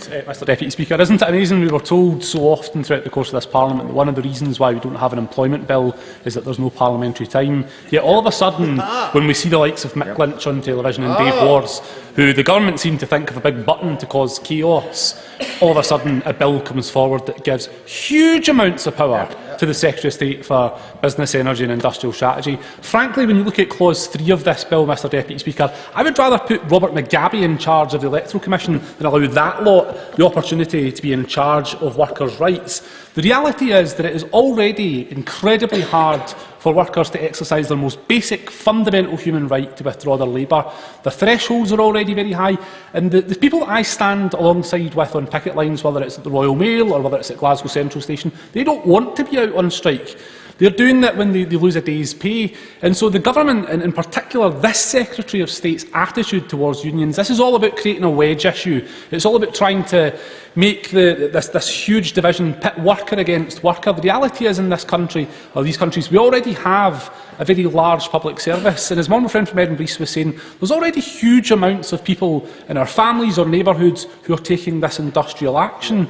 Mr Deputy Speaker, isn't it amazing we were told so often throughout the course of this Parliament that one of the reasons why we don't have an employment bill is that there's no parliamentary time, yet all of a sudden when we see the likes of Mick Lynch on television and Dave Wars, who the government seem to think of a big button to cause chaos, all of a sudden a bill comes forward that gives huge amounts of power to the Secretary of State for Business, Energy and Industrial Strategy. Frankly, when you look at Clause 3 of this bill, Mr Deputy Speaker, I would rather put Robert Mugabe in charge of the Electoral Commission than allow that lot the opportunity to be in charge of workers' rights. The reality is that it is already incredibly hard for workers to exercise their most basic, fundamental human right to withdraw their labour. The thresholds are already very high, and the people that I stand alongside with on picket lines, whether it's at the Royal Mail or whether it's at Glasgow Central Station, they don't want to be out on strike. They're doing that when they lose a day's pay. And so the government, and in particular this Secretary of State's attitude towards unions, this is all about creating a wedge issue. It's all about trying to make this huge division pit worker against worker. The reality is in this country, or these countries, we already have a very large public service. And as my friend from Edinburgh was saying, there's already huge amounts of people in our families or neighbourhoods who are taking this industrial action.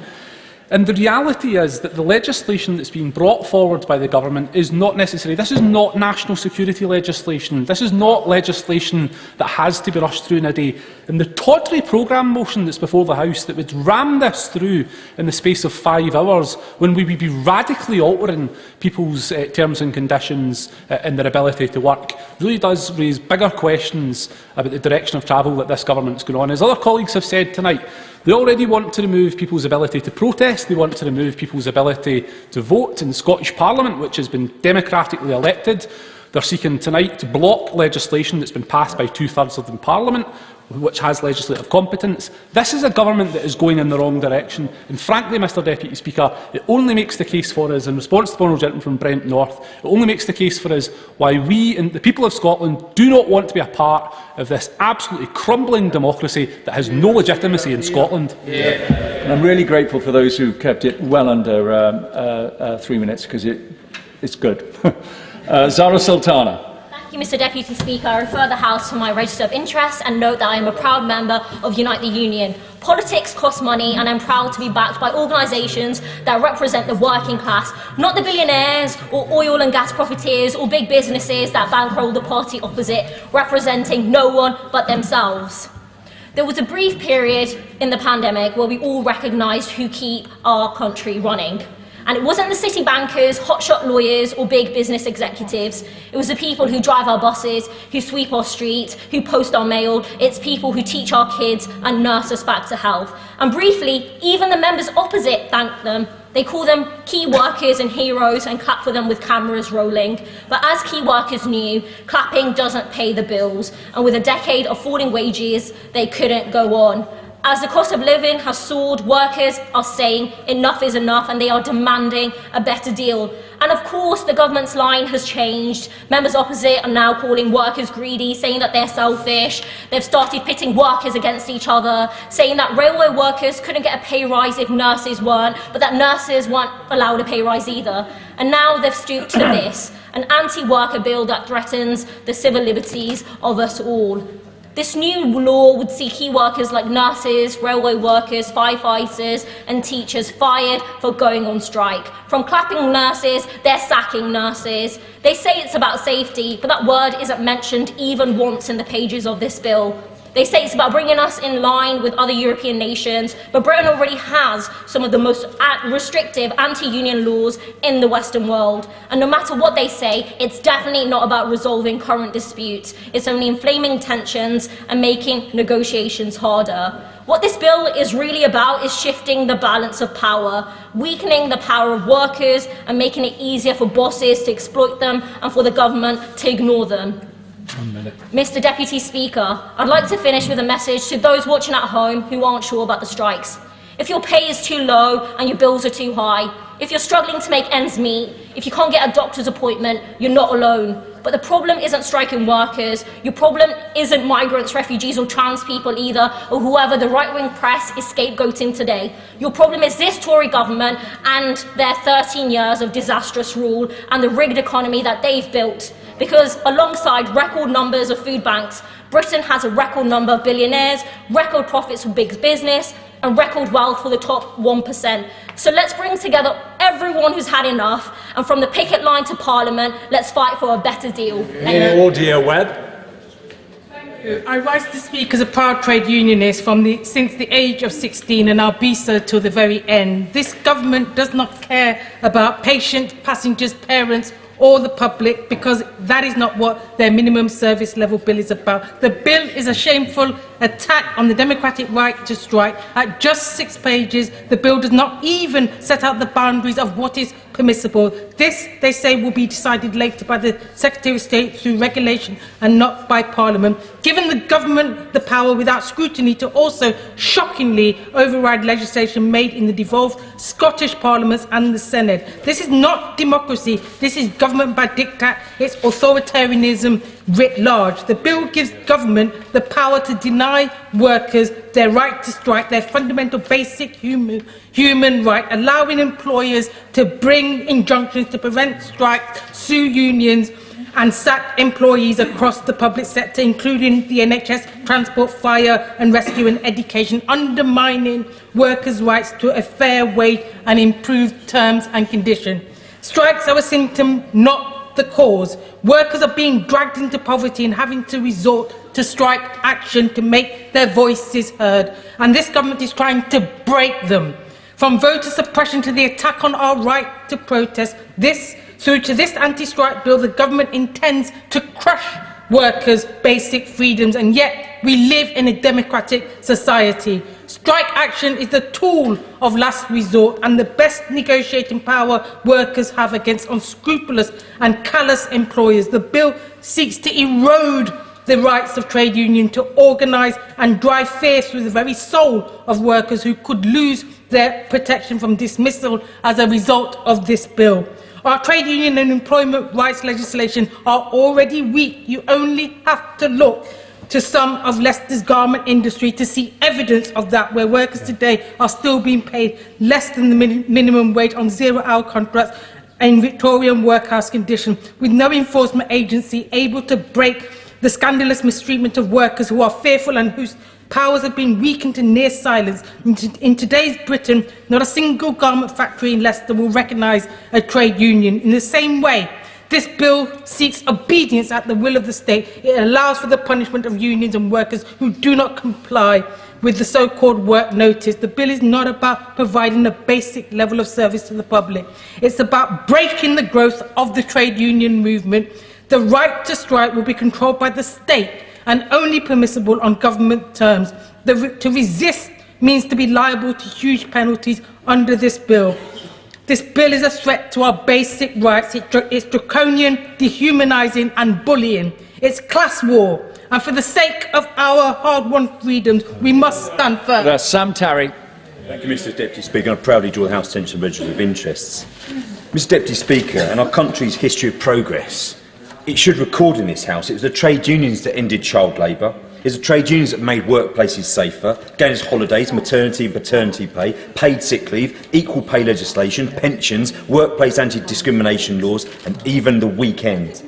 And the reality is that the legislation that's being brought forward by the government is not necessary. This is not national security legislation. This is not legislation that has to be rushed through in a day. And the tawdry programme motion that's before the House that would ram this through in the space of 5 hours, when we would be radically altering people's terms and conditions and their ability to work, really does raise bigger questions about the direction of travel that this government's going on. As other colleagues have said tonight, they already want to remove people's ability to protest. They want to remove people's ability to vote in the Scottish Parliament, which has been democratically elected. They're seeking tonight to block legislation that's been passed by 2/3 of the Parliament, which has legislative competence. This is a government that is going in the wrong direction. And frankly, Mr Deputy Speaker, it only makes the case for us, in response to the honourable gentleman from Brent North, it only makes the case for us why we and the people of Scotland do not want to be a part of this absolutely crumbling democracy that has no legitimacy in Scotland. And I'm really grateful for those who kept it well under 3 minutes, because it's good. Zara Sultana. Thank you, Mr Deputy Speaker. I refer the House to my register of interest and note that I am a proud member of Unite the Union. Politics costs money, and I'm proud to be backed by organisations that represent the working class, not the billionaires or oil and gas profiteers or big businesses that bankroll the party opposite, representing no one but themselves. There was a brief period in the pandemic where we all recognised who keep our country running. And it wasn't the city bankers, hotshot lawyers or big business executives. It was the people who drive our buses, who sweep our streets, who post our mail. It's people who teach our kids and nurse us back to health. And briefly, even the members opposite thank them. They call them key workers and heroes and clap for them with cameras rolling. But as key workers knew, clapping doesn't pay the bills. And with a decade of falling wages, they couldn't go on. As the cost of living has soared, workers are saying enough is enough and they are demanding a better deal. And of course, the government's line has changed. Members opposite are now calling workers greedy, saying that they're selfish. They've started pitting workers against each other, saying that railway workers couldn't get a pay rise if nurses weren't, but that nurses weren't allowed a pay rise either. And now they've stooped to this, an anti-worker bill that threatens the civil liberties of us all. This new law would see key workers like nurses, railway workers, firefighters and teachers fired for going on strike. From clapping nurses, they're sacking nurses. They say it's about safety, but that word isn't mentioned even once in the pages of this bill. They say it's about bringing us in line with other European nations, but Britain already has some of the most restrictive anti-union laws in the Western world. And no matter what they say, it's definitely not about resolving current disputes. It's only inflaming tensions and making negotiations harder. What this bill is really about is shifting the balance of power, weakening the power of workers and making it easier for bosses to exploit them and for the government to ignore them. Mr. Deputy Speaker, I'd like to finish with a message to those watching at home who aren't sure about the strikes. If your pay is too low and your bills are too high, if you're struggling to make ends meet, if you can't get a doctor's appointment, you're not alone. But the problem isn't striking workers, your problem isn't migrants, refugees or trans people either, or whoever the right-wing press is scapegoating today. Your problem is this Tory government and their 13 years of disastrous rule and the rigged economy that they've built. Because alongside record numbers of food banks, Britain has a record number of billionaires, record profits for big business, and record wealth for the top 1%. So let's bring together everyone who's had enough, and from the picket line to Parliament, let's fight for a better deal. Oh dear, Webb. I rise to speak as a proud trade unionist since the age of 16 and I'll be so till the very end. This government does not care about patients, passengers, parents or the public, because that is not what their minimum service level bill is about. The bill is a shameful attack on the democratic right to strike. At just 6 pages, the bill does not even set out the boundaries of what is permissible. This, they say, will be decided later by the Secretary of State through regulation and not by Parliament, giving the government the power without scrutiny to also shockingly override legislation made in the devolved Scottish Parliaments and the Senate. This is not democracy, this is government by diktat, it's authoritarianism writ large. The bill gives government the power to deny workers their right to strike, their fundamental basic human right, allowing employers to bring injunctions to prevent strikes, sue unions and sack employees across the public sector, including the NHS, transport, fire and rescue and education, undermining workers' rights to a fair wage and improved terms and conditions. Strikes are a symptom, not the cause. Workers are being dragged into poverty and having to resort to strike action to make their voices heard. And this government is trying to break them. From voter suppression to the attack on our right to protest, through to this anti-strike bill, the government intends to crush workers' basic freedoms, and yet we live in a democratic society. Strike action is the tool of last resort and the best negotiating power workers have against unscrupulous and callous employers. The bill seeks to erode the rights of trade unions to organise and drive fear through the very soul of workers who could lose their protection from dismissal as a result of this bill. Our trade union and employment rights legislation are already weak. You only have to look to some of Leicester's garment industry to see evidence of that, where workers today are still being paid less than the minimum wage on zero-hour contracts in Victorian workhouse conditions, with no enforcement agency able to break the scandalous mistreatment of workers who are fearful and whose powers have been weakened to near silence. In today's Britain, not a single garment factory in Leicester will recognise a trade union. In the same way, this bill seeks obedience at the will of the state. It allows for the punishment of unions and workers who do not comply with the so-called work notice. The bill is not about providing a basic level of service to the public. It's about breaking the growth of the trade union movement. The right to strike will be controlled by the state and only permissible on government terms. To resist means to be liable to huge penalties under this bill. This bill is a threat to our basic rights. It's draconian, dehumanising and bullying. It's class war, And for the sake of our hard-won freedoms, we must stand firm. Sam Tarry. Thank you, Mr Deputy Speaker. I proudly draw the House attention to the Register of Interests. Mr Deputy Speaker, in our country's history of progress, it should record in this House it was the trade unions that ended child labour, it was the trade unions that made workplaces safer, gave us holidays, maternity and paternity pay, paid sick leave, equal pay legislation, pensions, workplace anti-discrimination laws and even the weekend.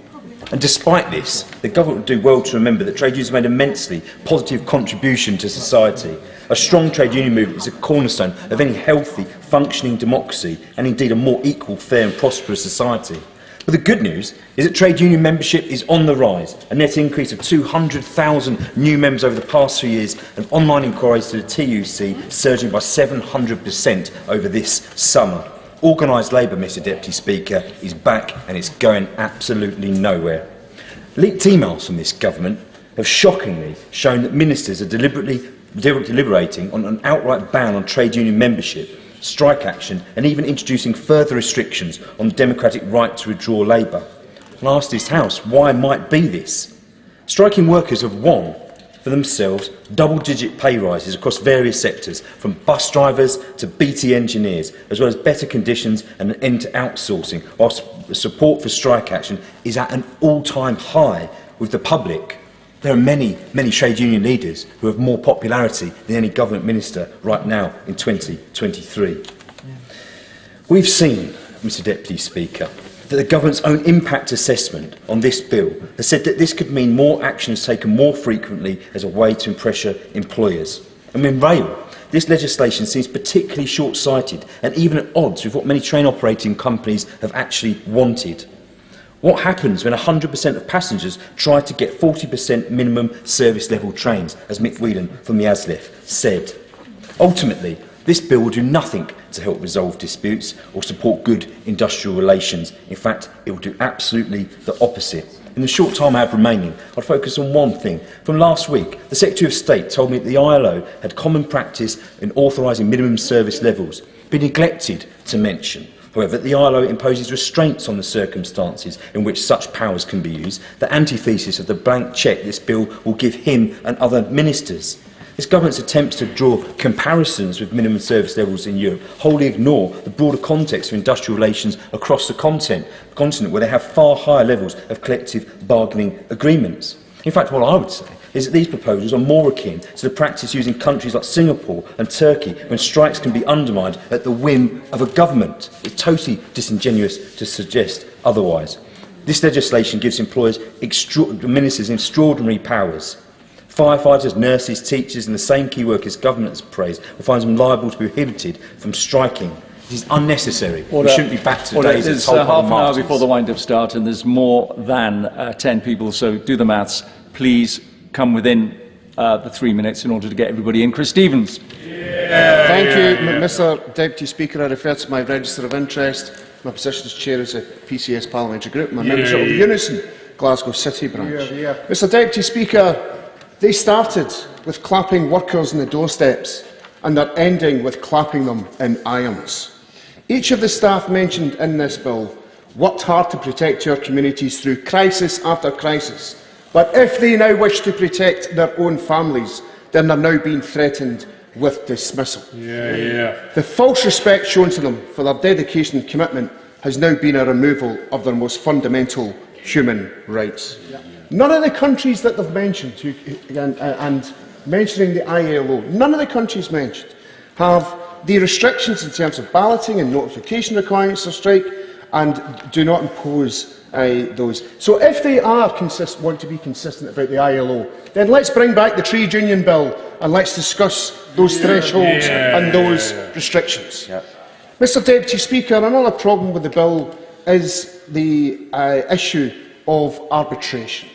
And despite this, the government would do well to remember that trade unions have made an immensely positive contribution to society. A strong trade union movement is a cornerstone of any healthy, functioning democracy and indeed a more equal, fair and prosperous society. But the good news is that trade union membership is on the rise, a net increase of 200,000 new members over the past 3 years, and online inquiries to the TUC surging by 700% over this summer. Organised labour, Mr Deputy Speaker, is back and it's going absolutely nowhere. Leaked emails from this government have shockingly shown that ministers are deliberately deliberating on an outright ban on trade union membership, strike action and even introducing further restrictions on the democratic right to withdraw labour. And I ask this House, why might be this? Striking workers have won for themselves double-digit pay rises across various sectors, from bus drivers to BT engineers, as well as better conditions and an end to outsourcing, whilst support for strike action is at an all-time high with the public. There are many trade union leaders who have more popularity than any government minister right now in 2023. We've seen, Mr Deputy Speaker, that the government's own impact assessment on this bill has said that this could mean more action is taken more frequently as a way to pressure employers. And in rail, this legislation seems particularly short-sighted and even at odds with what many train operating companies have actually wanted. What happens when 100% of passengers try to get 40% minimum service level trains, as Mick Whelan from the ASLEF said? Ultimately, this bill will do nothing to help resolve disputes or support good industrial relations. In fact, it will do absolutely the opposite. In the short time I have remaining, I'll focus on one thing. From last week, the Secretary of State told me that the ILO had common practice in authorising minimum service levels, but neglected to mention, however, that the ILO imposes restraints on the circumstances in which such powers can be used, the antithesis of the blank cheque this bill will give him and other ministers. This government's attempts to draw comparisons with minimum service levels in Europe wholly ignore the broader context of industrial relations across the continent where they have far higher levels of collective bargaining agreements. In fact, what I would say is that these proposals are more akin to the practice used in countries like Singapore and Turkey when strikes can be undermined at the whim of a government. It's totally disingenuous to suggest otherwise. This legislation gives employers ministers extraordinary powers. Firefighters, nurses, teachers and the same key workers government has praised will find them liable to be prohibited from striking. This is unnecessary. We shouldn't be back to the days of There's half an hour before the wind-up start and there's more than 10 people, so do the maths. Please come within the 3 minutes in order to get everybody in. Chris Stevens. Thank you, Mr Deputy Speaker. I refer to my register of interest, my position as chair of the PCS Parliamentary Group, my membership of the Unison Glasgow City branch. Mr Deputy Speaker, they started with clapping workers on the doorsteps and they're ending with clapping them in irons. Each of the staff mentioned in this bill worked hard to protect our communities through crisis after crisis. But if they now wish to protect their own families, then they're now being threatened with dismissal. The false respect shown to them for their dedication and commitment has now been a removal of their most fundamental human rights. None of the countries that they've mentioned, and mentioning the ILO, none of the countries mentioned have the restrictions in terms of balloting and notification requirements of strike and do not impose those. So if they are want to be consistent about the ILO, then let's bring back the trade union bill and let's discuss those thresholds and those restrictions. Mr Deputy Speaker, another problem with the bill is the issue of arbitration.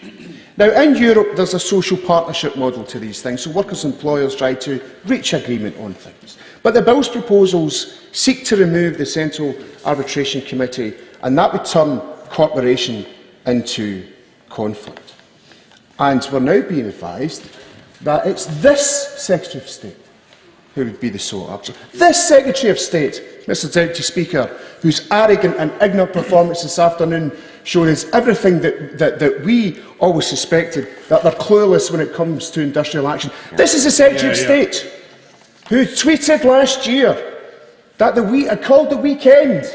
Now, in Europe, there's a social partnership model to these things, so workers and employers try to reach agreement on things. But the bill's proposals seek to remove the Central Arbitration Committee, and that would turn cooperation into conflict. And we're now being advised that it's this Secretary of State who would be the sole arbiter. This Secretary of State, Mr Deputy Speaker, whose arrogant and ignorant performance this afternoon showed us everything that we always suspected, that they're clueless when it comes to industrial action. This is the Secretary of State who tweeted last year that called the weekend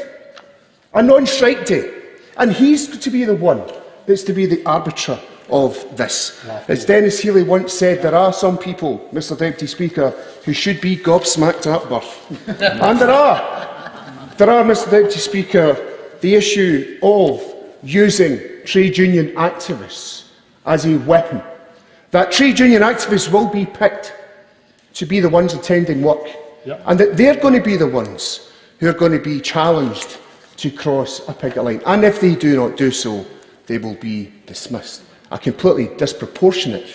a non-strike day, and he's to be the one that's to be the arbiter of this. As Dennis Healey once said, there are some people, Mr Deputy Speaker, who should be gobsmacked at birth. And there are, Mr Deputy Speaker, the issue of using trade union activists as a weapon. That trade union activists will be picked to be the ones attending work, and that they're going to be the ones who are going to be challenged to cross a picket line. And if they do not do so, they will be dismissed. A completely disproportionate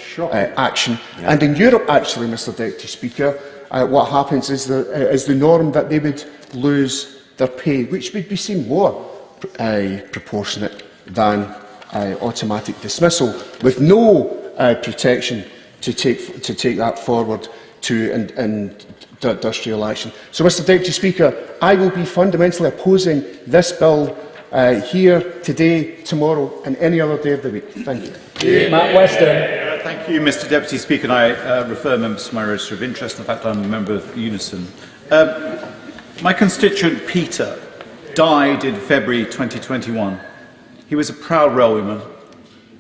action. And in Europe, actually, Mr Deputy Speaker, what happens is the norm that they would lose their pay, which would be seen more proportionate than automatic dismissal, with no protection to take that forward to industrial action. So, Mr Deputy Speaker, I will be fundamentally opposing this bill here today, tomorrow and any other day of the week. Thank you. Matt Weston. Thank you, Mr Deputy Speaker. And I refer members to my register of interest. In fact, I'm a member of Unison. My constituent Peter died in February 2021. He was a proud railwayman.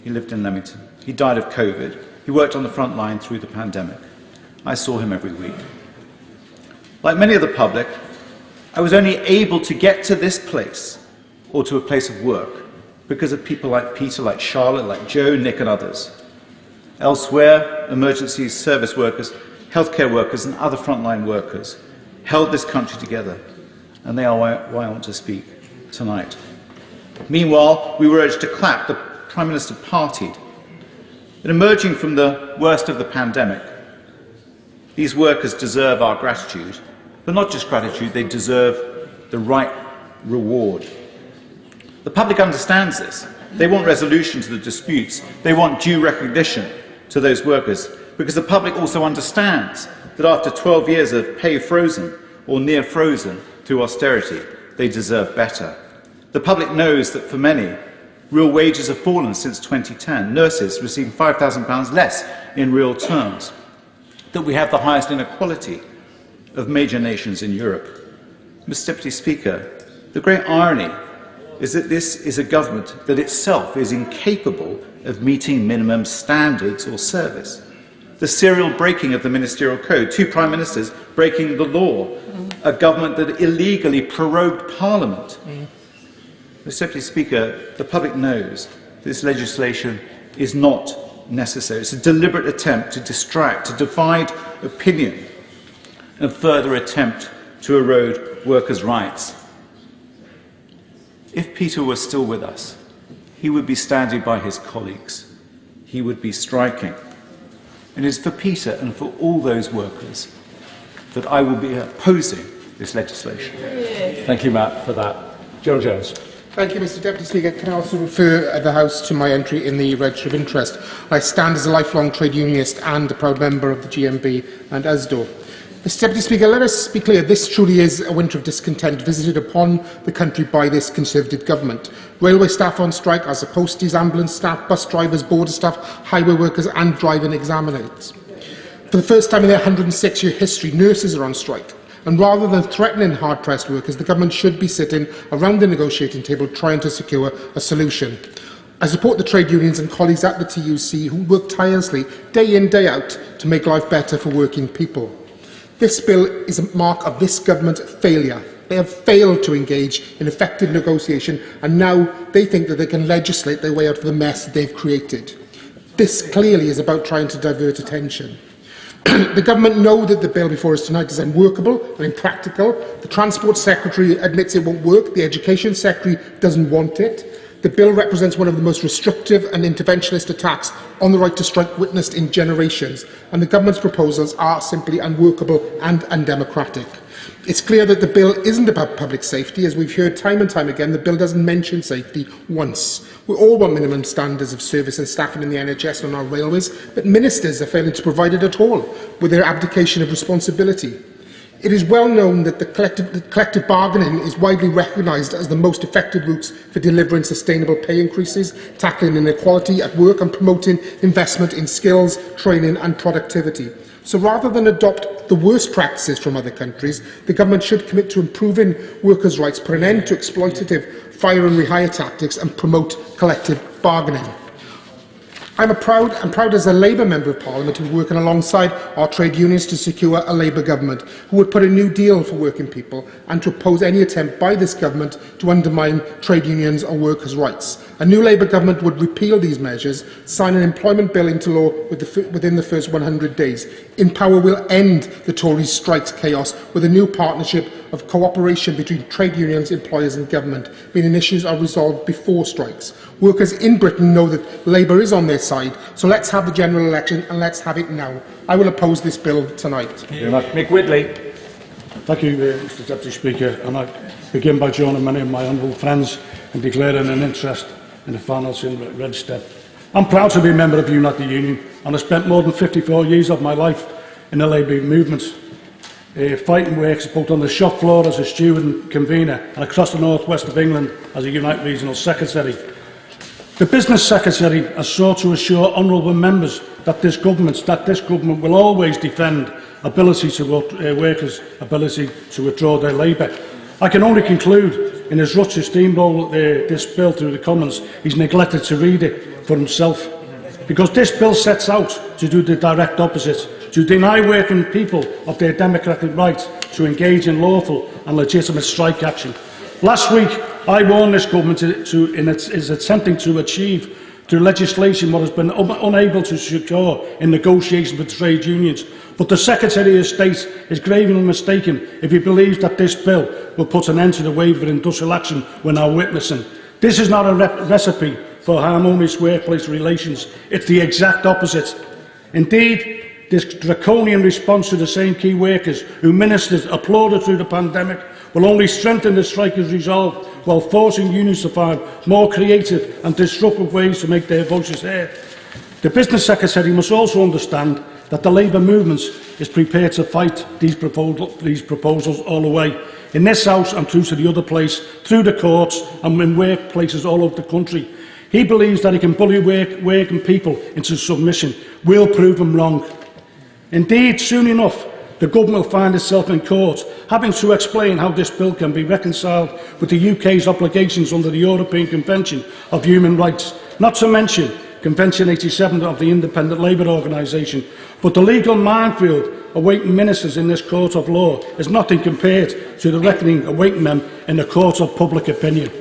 He lived in Leamington. He died of COVID. He worked on the front line through the pandemic. I saw him every week. Like many of the public, I was only able to get to this place or to a place of work because of people like Peter, like Charlotte, like Joe, Nick and others. Elsewhere, emergency service workers, healthcare workers and other frontline workers held this country together, and they are why I want to speak tonight. Meanwhile, we were urged to clap. The Prime Minister partied. In emerging from the worst of the pandemic, these workers deserve our gratitude, but not just gratitude, they deserve the right reward. The public understands this. They want resolution to the disputes. They want due recognition to those workers, because the public also understands that after 12 years of pay frozen or near frozen through austerity, they deserve better. The public knows that for many, real wages have fallen since 2010. Nurses receive £5,000 less in real terms. That we have the highest inequality of major nations in Europe. Mr Deputy Speaker, the great irony is that this is a government that itself is incapable of meeting minimum standards or service. The serial breaking of the ministerial code, 2 prime ministers breaking the law, a government that illegally prorogued Parliament. Mr Deputy Speaker, the public knows this legislation is not necessary. It's a deliberate attempt to distract, to divide opinion, and further attempt to erode workers' rights. If Peter were still with us, he would be standing by his colleagues. He would be striking. And it is for Peter and for all those workers that I will be opposing this legislation. Thank you, Matt, for that. Joe Jones. Thank you, Mr Deputy Speaker. Can I also refer the House to my entry in the Register of Interest? I stand as a lifelong trade unionist and a proud member of the GMB and ASDO. Mr Deputy Speaker, let us be clear, this truly is a winter of discontent visited upon the country by this Conservative government. Railway staff on strike, as are posties, ambulance staff, bus drivers, border staff, highway workers and driving examiners. For the first time in their 106-year history, nurses are on strike. And rather than threatening hard-pressed workers, the government should be sitting around the negotiating table trying to secure a solution. I support the trade unions and colleagues at the TUC who work tirelessly, day in, day out, to make life better for working people. This bill is a mark of this government's failure. They have failed to engage in effective negotiation, and now they think that they can legislate their way out of the mess they've created. This clearly is about trying to divert attention. The government know that the bill before us tonight is unworkable and impractical. The Transport Secretary admits it won't work. The Education Secretary doesn't want it. The bill represents one of the most restrictive and interventionist attacks on the right to strike witnessed in generations, and the government's proposals are simply unworkable and undemocratic. It's clear that the bill isn't about public safety. As we've heard time and time again, the bill doesn't mention safety once. We all want minimum standards of service and staffing in the NHS and on our railways, but ministers are failing to provide it at all with their abdication of responsibility. It is well known that collective bargaining is widely recognised as the most effective route for delivering sustainable pay increases, tackling inequality at work and promoting investment in skills, training and productivity. So rather than adopt the worst practices from other countries, the government should commit to improving workers' rights, put an end to exploitative fire and rehire tactics and promote collective bargaining. I'm proud as a Labour Member of Parliament to be working alongside our trade unions to secure a Labour government who would put a new deal for working people and to oppose any attempt by this government to undermine trade unions or workers' rights. A new Labour government would repeal these measures, sign an employment bill into law within the first 100 days. In Power will end the Tory strikes chaos with a new partnership of cooperation between trade unions, employers and government, meaning issues are resolved before strikes. Workers in Britain know that Labour is on their side, so let's have the general election and let's have it now. I will oppose this bill tonight. Mick Whitley. Thank you, Mr Deputy Speaker. And I begin by joining many of my honourable friends in declaring an interest in the finals in Register. I'm proud to be a member of Unite the Union, and I spent more than 54 years of my life in the Labour movement, fighting works both on the shop floor as a steward and convener and across the north west of England as a Unite Regional Secretary. The Business Secretary has sought to assure honourable members that this government will always defend workers' ability to withdraw their labour. I can only conclude, in his rush to steamroll this bill through the Commons, he's neglected to read it for himself. Because this bill sets out to do the direct opposite, to deny working people of their democratic right to engage in lawful and legitimate strike action. Last week, I warned this government is attempting to achieve through legislation what has been unable to secure in negotiations with trade unions. But the Secretary of State is gravely mistaken if he believes that this bill will put an end to the wave of industrial action we're now witnessing. This is not a recipe for harmonious workplace relations. It's the exact opposite. Indeed, this draconian response to the same key workers who ministers applauded through the pandemic will only strengthen the strikers' resolve while forcing unions to find more creative and disruptive ways to make their voices heard. The Business Secretary must also understand that the Labour movement is prepared to fight these proposals all the way, in this House and through to the other place, through the courts and in workplaces all over the country. He believes that he can bully working people into submission. We'll prove him wrong. Indeed, soon enough, the government will find itself in court, having to explain how this bill can be reconciled with the UK's obligations under the European Convention of Human Rights, not to mention Convention 87 of the Independent Labour Organisation. But the legal minefield awaiting ministers in this court of law is nothing compared to the reckoning awaiting them in the court of public opinion.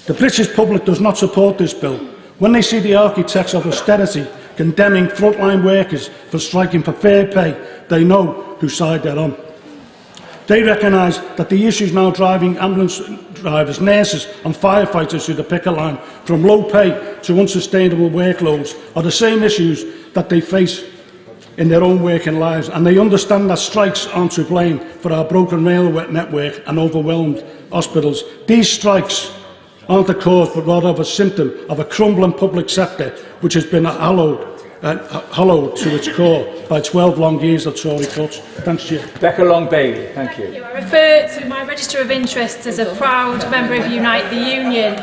The British public does not support this bill. When they see the architects of austerity condemning frontline workers for striking for fair pay, they know whose side they're on. They recognise that the issues now driving ambulance drivers, nurses and firefighters through the picket line, from low pay to unsustainable workloads, are the same issues that they face in their own working lives, and they understand that strikes aren't to blame for our broken railway network and overwhelmed hospitals. These strikes aren't the cause, but rather a symptom of a crumbling public sector which has been hollowed to its core by 12 long years of Tory cuts. Thanks, Chair. Becca Long-Bailey, thank you. I refer to my register of interests as a proud member of Unite the Union.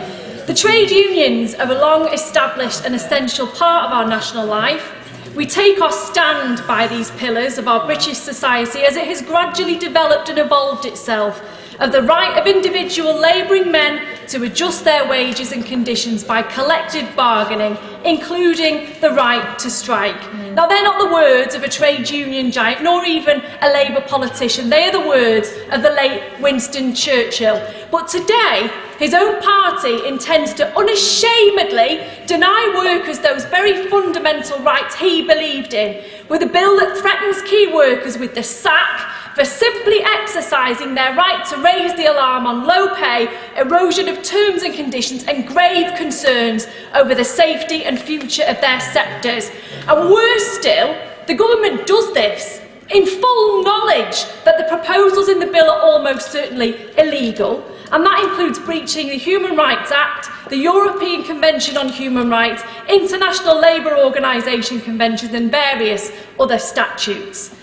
The trade unions are a long-established and essential part of our national life. We take our stand by these pillars of our British society as it has gradually developed and evolved itself, of the right of individual labouring men to adjust their wages and conditions by collective bargaining, including the right to strike. Now, they're not the words of a trade union giant, nor even a Labour politician. They are the words of the late Winston Churchill. But today, his own party intends to unashamedly deny workers those very fundamental rights he believed in, with a bill that threatens key workers with the sack for simply exercising their right to raise the alarm on low pay, erosion of terms and conditions and grave concerns over the safety and future of their sectors. And worse still, the government does this in full knowledge that the proposals in the bill are almost certainly illegal, and that includes breaching the Human Rights Act, the European Convention on Human Rights, International Labour Organisation conventions and various other statutes.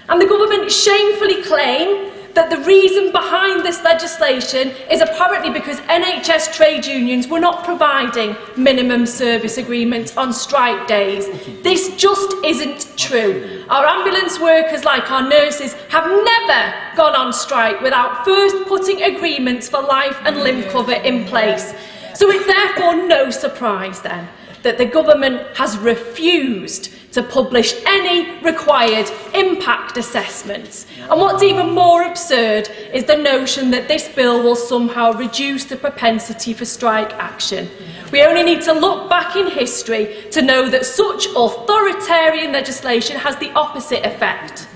And the government shamefully claim that the reason behind this legislation is apparently because NHS trade unions were not providing minimum service agreements on strike days. This just isn't true. Our ambulance workers, like our nurses, have never gone on strike without first putting agreements for life and limb cover in place. So it's therefore no surprise then that the government has refused to publish any required impact assessments. And what's even more absurd is the notion that this bill will somehow reduce the propensity for strike action. We only need to look back in history to know that such authoritarian legislation has the opposite effect.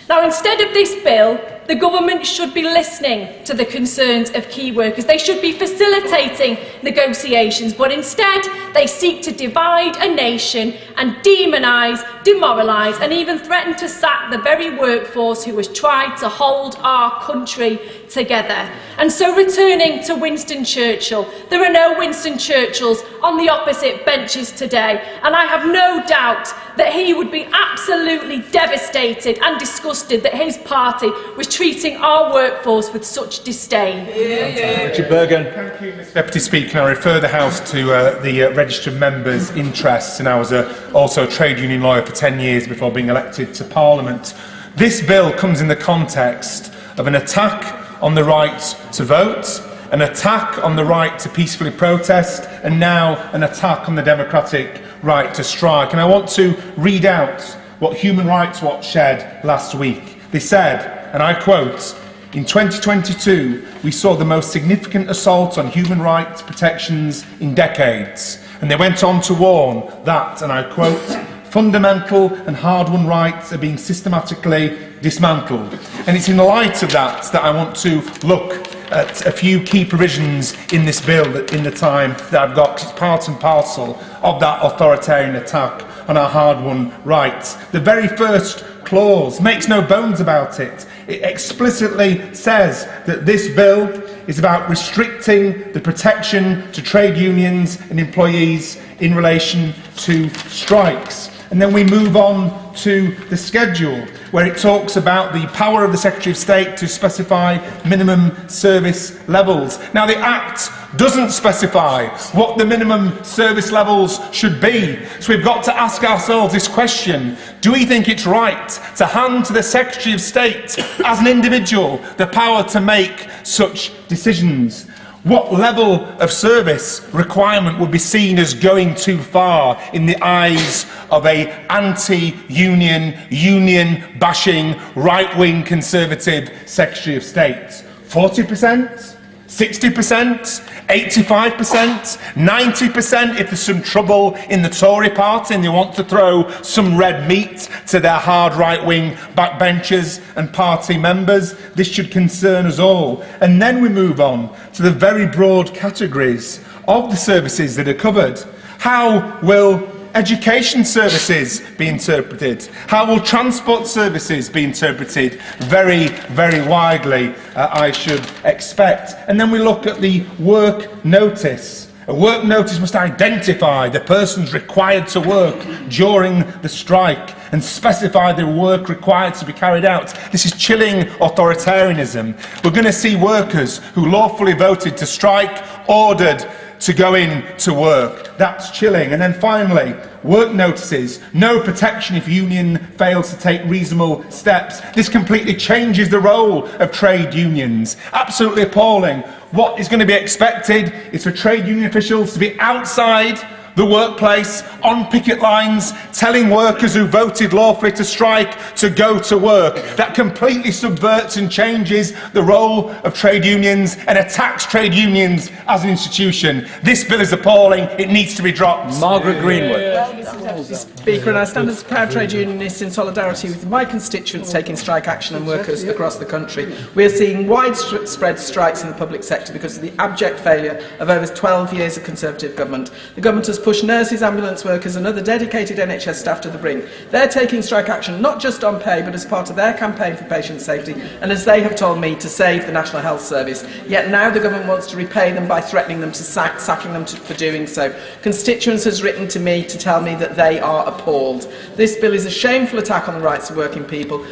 Now, instead of this bill, the government should be listening to the concerns of key workers. They should be facilitating negotiations, but instead they seek to divide a nation and demonise, demoralise and even threaten to sack the very workforce who has tried to hold our country together. And so, returning to Winston Churchill, there are no Winston Churchills on the opposite benches today, and I have no doubt that he would be absolutely devastated and disgusted that his party was treating our workforce with such disdain. Richard Bergen. Thank you, Mr Deputy Speaker. I refer the House to the registered members' interests, and I was also a trade union lawyer for 10 years before being elected to Parliament. This bill comes in the context of an attack on the right to vote, an attack on the right to peacefully protest, and now an attack on the democratic right to strike. And I want to read out what Human Rights Watch said last week. They said, and I quote, "In 2022, we saw the most significant assault on human rights protections in decades." And they went on to warn that, and I quote, "fundamental and hard-won rights are being systematically dismantled." And it's in the light of that I want to look at a few key provisions in this bill in the time that I've got, 'cause it's part and parcel of that authoritarian attack on our hard-won rights. The very first clause makes no bones about it. It explicitly says that this bill is about restricting the protection to trade unions and employees in relation to strikes. And then we move on to the schedule, where it talks about the power of the Secretary of State to specify minimum service levels. Now, the Act doesn't specify what the minimum service levels should be. So we've got to ask ourselves this question: do we think it's right to hand to the Secretary of State, as an individual, the power to make such decisions? What level of service requirement would be seen as going too far in the eyes of an anti-union, union-bashing, right-wing Conservative Secretary of State? 40%? 60%? 85%? 90% if there's some trouble in the Tory party and they want to throw some red meat to their hard right-wing backbenchers and party members? This should concern us all. And then we move on to the very broad categories of the services that are covered. How will education services be interpreted? How will transport services be interpreted? Very, very widely, I should expect. And then we look at the work notice. A work notice must identify the persons required to work during the strike and specify the work required to be carried out. This is chilling authoritarianism. We're going to see workers who lawfully voted to strike ordered to go in to work. That's chilling. And then finally, work notices. No protection if union fails to take reasonable steps. This completely changes the role of trade unions. Absolutely appalling. What is going to be expected is for trade union officials to be outside the workplace, on picket lines, telling workers who voted lawfully to strike to go to work. That completely subverts and changes the role of trade unions and attacks trade unions as an institution. This bill is appalling. It needs to be dropped. Margaret Greenwood. Mr Deputy Speaker, and I stand as a proud trade unionist in solidarity with my constituents taking strike action and workers across the country. We are seeing widespread strikes in the public sector because of the abject failure of over 12 years of Conservative government. The government has pushed nurses, ambulance workers and other dedicated NHS staff to the brink. They're taking strike action not just on pay but as part of their campaign for patient safety and, as they have told me, to save the National Health Service. Yet now the government wants to repay them by threatening them to sacking them for doing so. Constituents has written to me to tell me that they are appalled. This bill is a shameful attack on the rights of working people.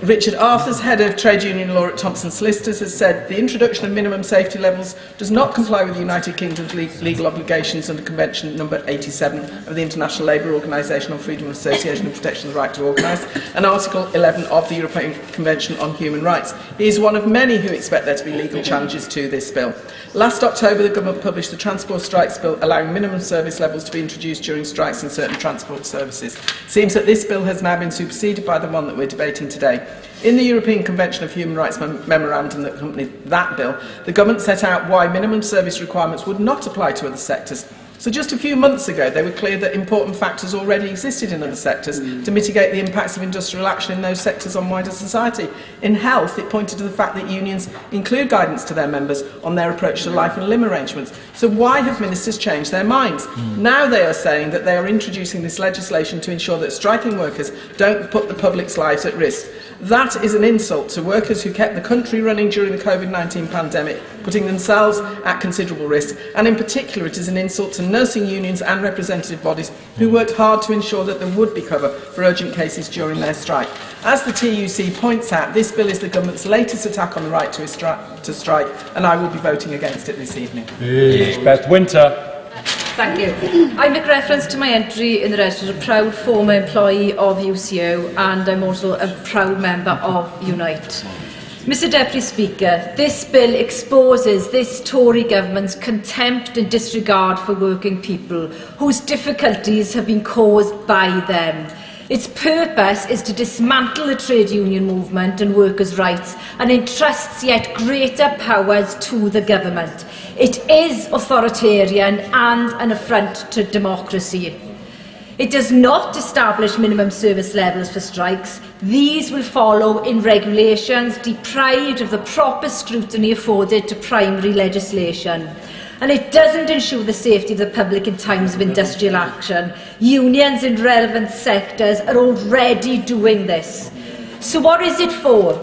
Richard Arthurs, head of trade union law at Thompson Solicitors, has said the introduction of minimum safety levels does not comply with the United Kingdom's legal obligations under Convention number 87 of the International Labour Organisation on Freedom of Association and Protection of the Right to Organise, and Article 11 of the European Convention on Human Rights. He is one of many who expect there to be legal challenges to this bill. Last October, the government published the Transport Strikes Bill, allowing minimum service levels to be introduced during strikes in certain transport services. It seems that this bill has now been superseded by the one that we're debating today. In the European Convention of Human Rights memorandum that accompanied that bill, the government set out why minimum service requirements would not apply to other sectors. So just a few months ago, they were clear that important factors already existed in other sectors to mitigate the impacts of industrial action in those sectors on wider society. In health, it pointed to the fact that unions include guidance to their members on their approach to life and limb arrangements. So why have ministers changed their minds? Now they are saying that they are introducing this legislation to ensure that striking workers don't put the public's lives at risk. That is an insult to workers who kept the country running during the COVID-19 pandemic, putting themselves at considerable risk, and in particular it is an insult to nursing unions and representative bodies who worked hard to ensure that there would be cover for urgent cases during their strike. As the TUC points out, this bill is the government's latest attack on the right to strike, and I will be voting against it this evening. Beth Winter. Thank you. I make reference to my entry in the register as a proud former employee of UCO, and I'm also a proud member of Unite. Mr Deputy Speaker, this bill exposes this Tory government's contempt and disregard for working people whose difficulties have been caused by them. Its purpose is to dismantle the trade union movement and workers' rights and entrusts yet greater powers to the government. It is authoritarian and an affront to democracy. It does not establish minimum service levels for strikes. These will follow in regulations deprived of the proper scrutiny afforded to primary legislation. And it doesn't ensure the safety of the public in times of industrial action. Unions in relevant sectors are already doing this. So what is it for?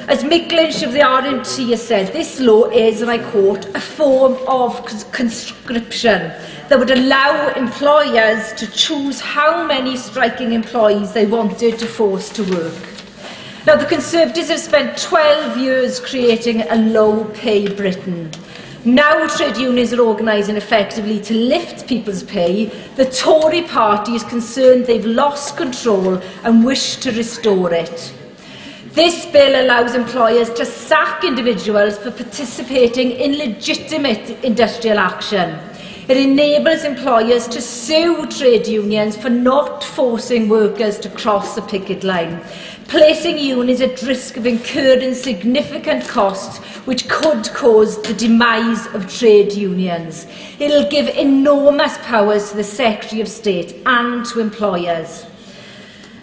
As Mick Lynch of the RMT has said, this law is, and I quote, a form of conscription that would allow employers to choose how many striking employees they wanted to force to work. Now, the Conservatives have spent 12 years creating a low-pay Britain. Now trade unions are organising effectively to lift people's pay. The Tory party is concerned they've lost control and wish to restore it. This bill allows employers to sack individuals for participating in legitimate industrial action. It enables employers to sue trade unions for not forcing workers to cross the picket line, placing unions at risk of incurring significant costs which could cause the demise of trade unions. It will give enormous powers to the Secretary of State and to employers.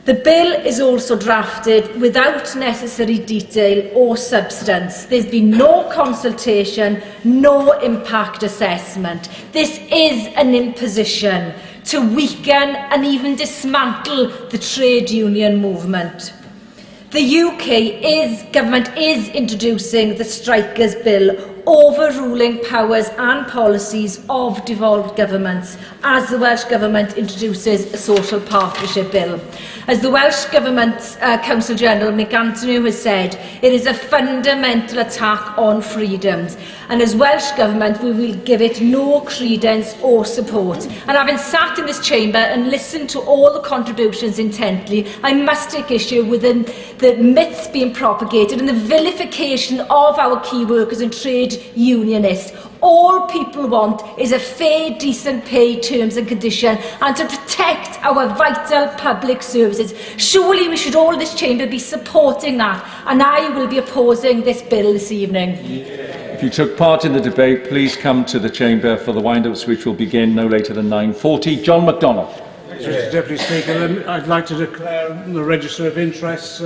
The bill is also drafted without necessary detail or substance. There's been no consultation, no impact assessment. This is an imposition to weaken and even dismantle the trade union movement. The UK government is introducing the Strikers Bill, overruling powers and policies of devolved governments, as the Welsh Government introduces a social partnership bill. As the Welsh Government's Counsel General Mick Anthony has said, it is a fundamental attack on freedoms, and as Welsh Government we will give it no credence or support. And having sat in this chamber and listened to all the contributions intently, I must take issue with the myths being propagated and the vilification of our key workers and trade unionists. All people want is a fair, decent pay, terms and conditions, and to protect our vital public services. Surely we should all in this chamber be supporting that, and I will be opposing this bill this evening. If you took part in the debate, please come to the chamber for the wind-ups, which will begin no later than 9:40. John MacDonald. Mr Deputy Speaker, I'd like to declare the register of interests.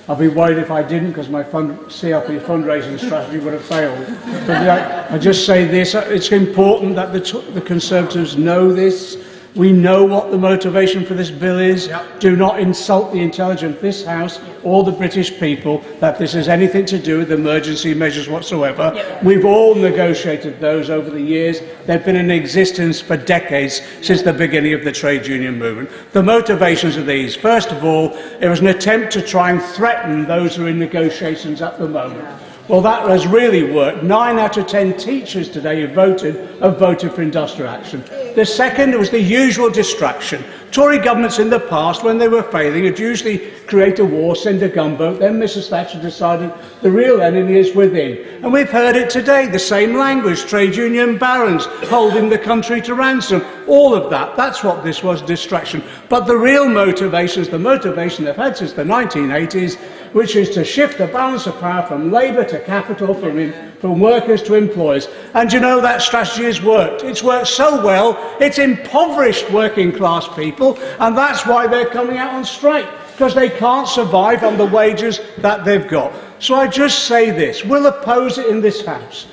I'd be worried if I didn't, because my CRP fundraising strategy would have failed. But I just say this, it's important that the Conservatives know this, We know what the motivation for this bill is. Do not insult the intelligence of this House or the British people that this has anything to do with emergency measures whatsoever. We've all negotiated those over the years. They've been in existence for decades, since the beginning of the trade union movement. The motivations are these. First of all, it was an attempt to try and threaten those who are in negotiations at the moment. Well, that has really worked. 9 out of 10 teachers today have voted for industrial action. The second was the usual distraction. Tory governments in the past, when they were failing, had usually create a war, send a gunboat. Then Mrs Thatcher decided the real enemy is within. And we've heard it today, the same language, trade union barons holding the country to ransom. All of that, that's what this was, distraction. But the real motivation is the motivation they've had since the 1980s, which is to shift the balance of power from labour to capital, from workers to employers. And you know that strategy has worked. It's worked so well, it's impoverished working class people, and that's why they're coming out on strike, because they can't survive on the wages that they've got. So I just say this, we'll oppose it in this House.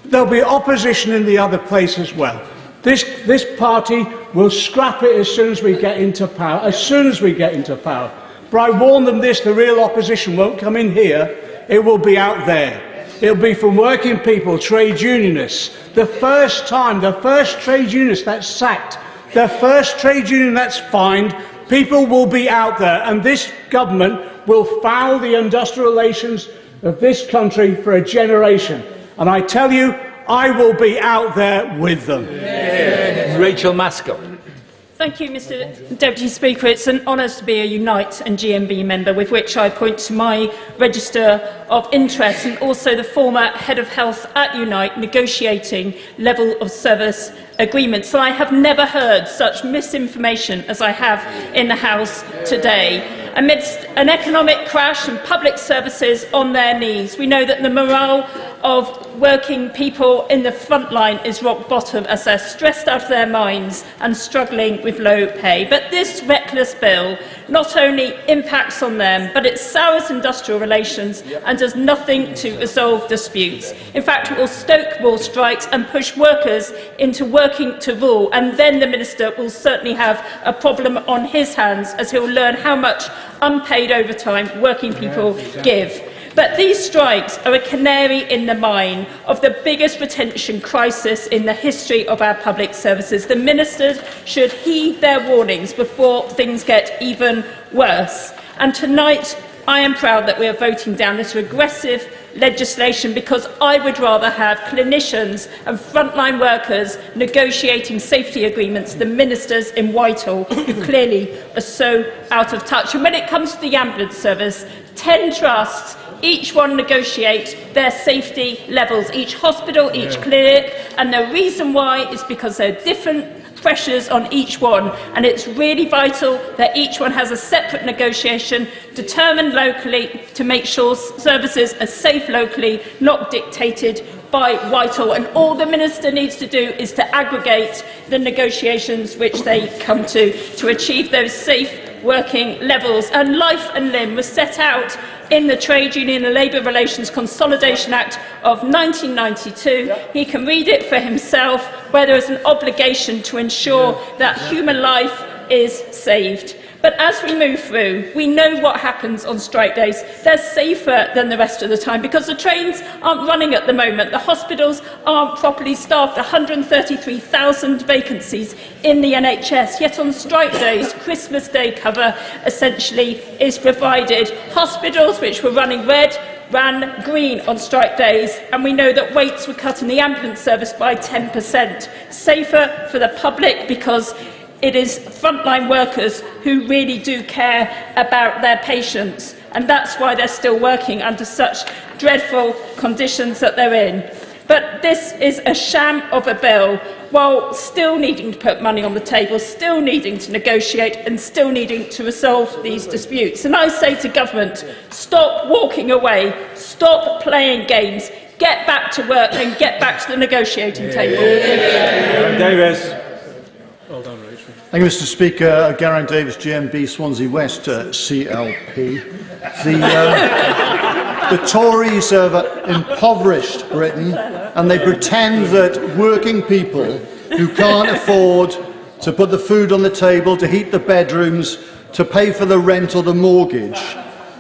There'll be opposition in the other place as well. This party will scrap it as soon as we get into power, But I warn them this, the real opposition won't come in here, it will be out there. It'll be from working people, trade unionists. The first trade unionist that's sacked, the first trade union that's fined, people will be out there, and this government will foul the industrial relations of this country for a generation. And I tell you, I will be out there with them. Yeah. Rachel Maskell. Thank you, Mr Deputy Speaker. It's an honour to be a Unite and GMB member, with which I point to my register of interest, and also the former Head of Health at Unite negotiating level of service agreements. So I have never heard such misinformation as I have in the House today. Amidst an economic crash and public services on their knees, we know that the morale of working people in the front line is rock bottom, as they're stressed out of their minds and struggling with low pay. But this reckless bill not only impacts on them, but it sours industrial relations and does nothing to resolve disputes. In fact, it will stoke more strikes and push workers into working to rule, and then the Minister will certainly have a problem on his hands, as he will learn how much unpaid overtime working people give. But these strikes are a canary in the mine of the biggest retention crisis in the history of our public services. The ministers should heed their warnings before things get even worse. And tonight, I am proud that we are voting down this regressive legislation, because I would rather have clinicians and frontline workers negotiating safety agreements than ministers in Whitehall, who clearly are so out of touch. And when it comes to the ambulance service, 10 trusts, each one negotiate their safety levels, each hospital, each clinic, and the reason why is because there are different pressures on each one, and it's really vital that each one has a separate negotiation determined locally to make sure services are safe locally, not dictated by Whitehall. And all the Minister needs to do is to aggregate the negotiations which they come to achieve those safe working levels. And life and limb was set out in the Trade Union and Labour Relations Consolidation Act of 1992. He can read it for himself, where there is an obligation to ensure that human life is saved. But as we move through, we know what happens on strike days. They're safer than the rest of the time, because the trains aren't running at the moment. The hospitals aren't properly staffed, 133,000 vacancies in the NHS. Yet on strike days, Christmas Day cover essentially is provided. Hospitals which were running red ran green on strike days, and we know that waits were cut in the ambulance service by 10%. Safer for the public, because it is frontline workers who really do care about their patients, and that's why they're still working under such dreadful conditions that they're in. But this is a sham of a bill, while still needing to put money on the table, still needing to negotiate, and still needing to resolve these disputes. And I say to government, stop walking away, stop playing games, get back to work and get back to the negotiating table. Davis. Well done, Rachel. Thank you, Mr Speaker. Geraint Davis, GMB, Swansea West, CLP. The Tories have impoverished Britain, and they pretend that working people who can't afford to put the food on the table, to heat the bedrooms, to pay for the rent or the mortgage,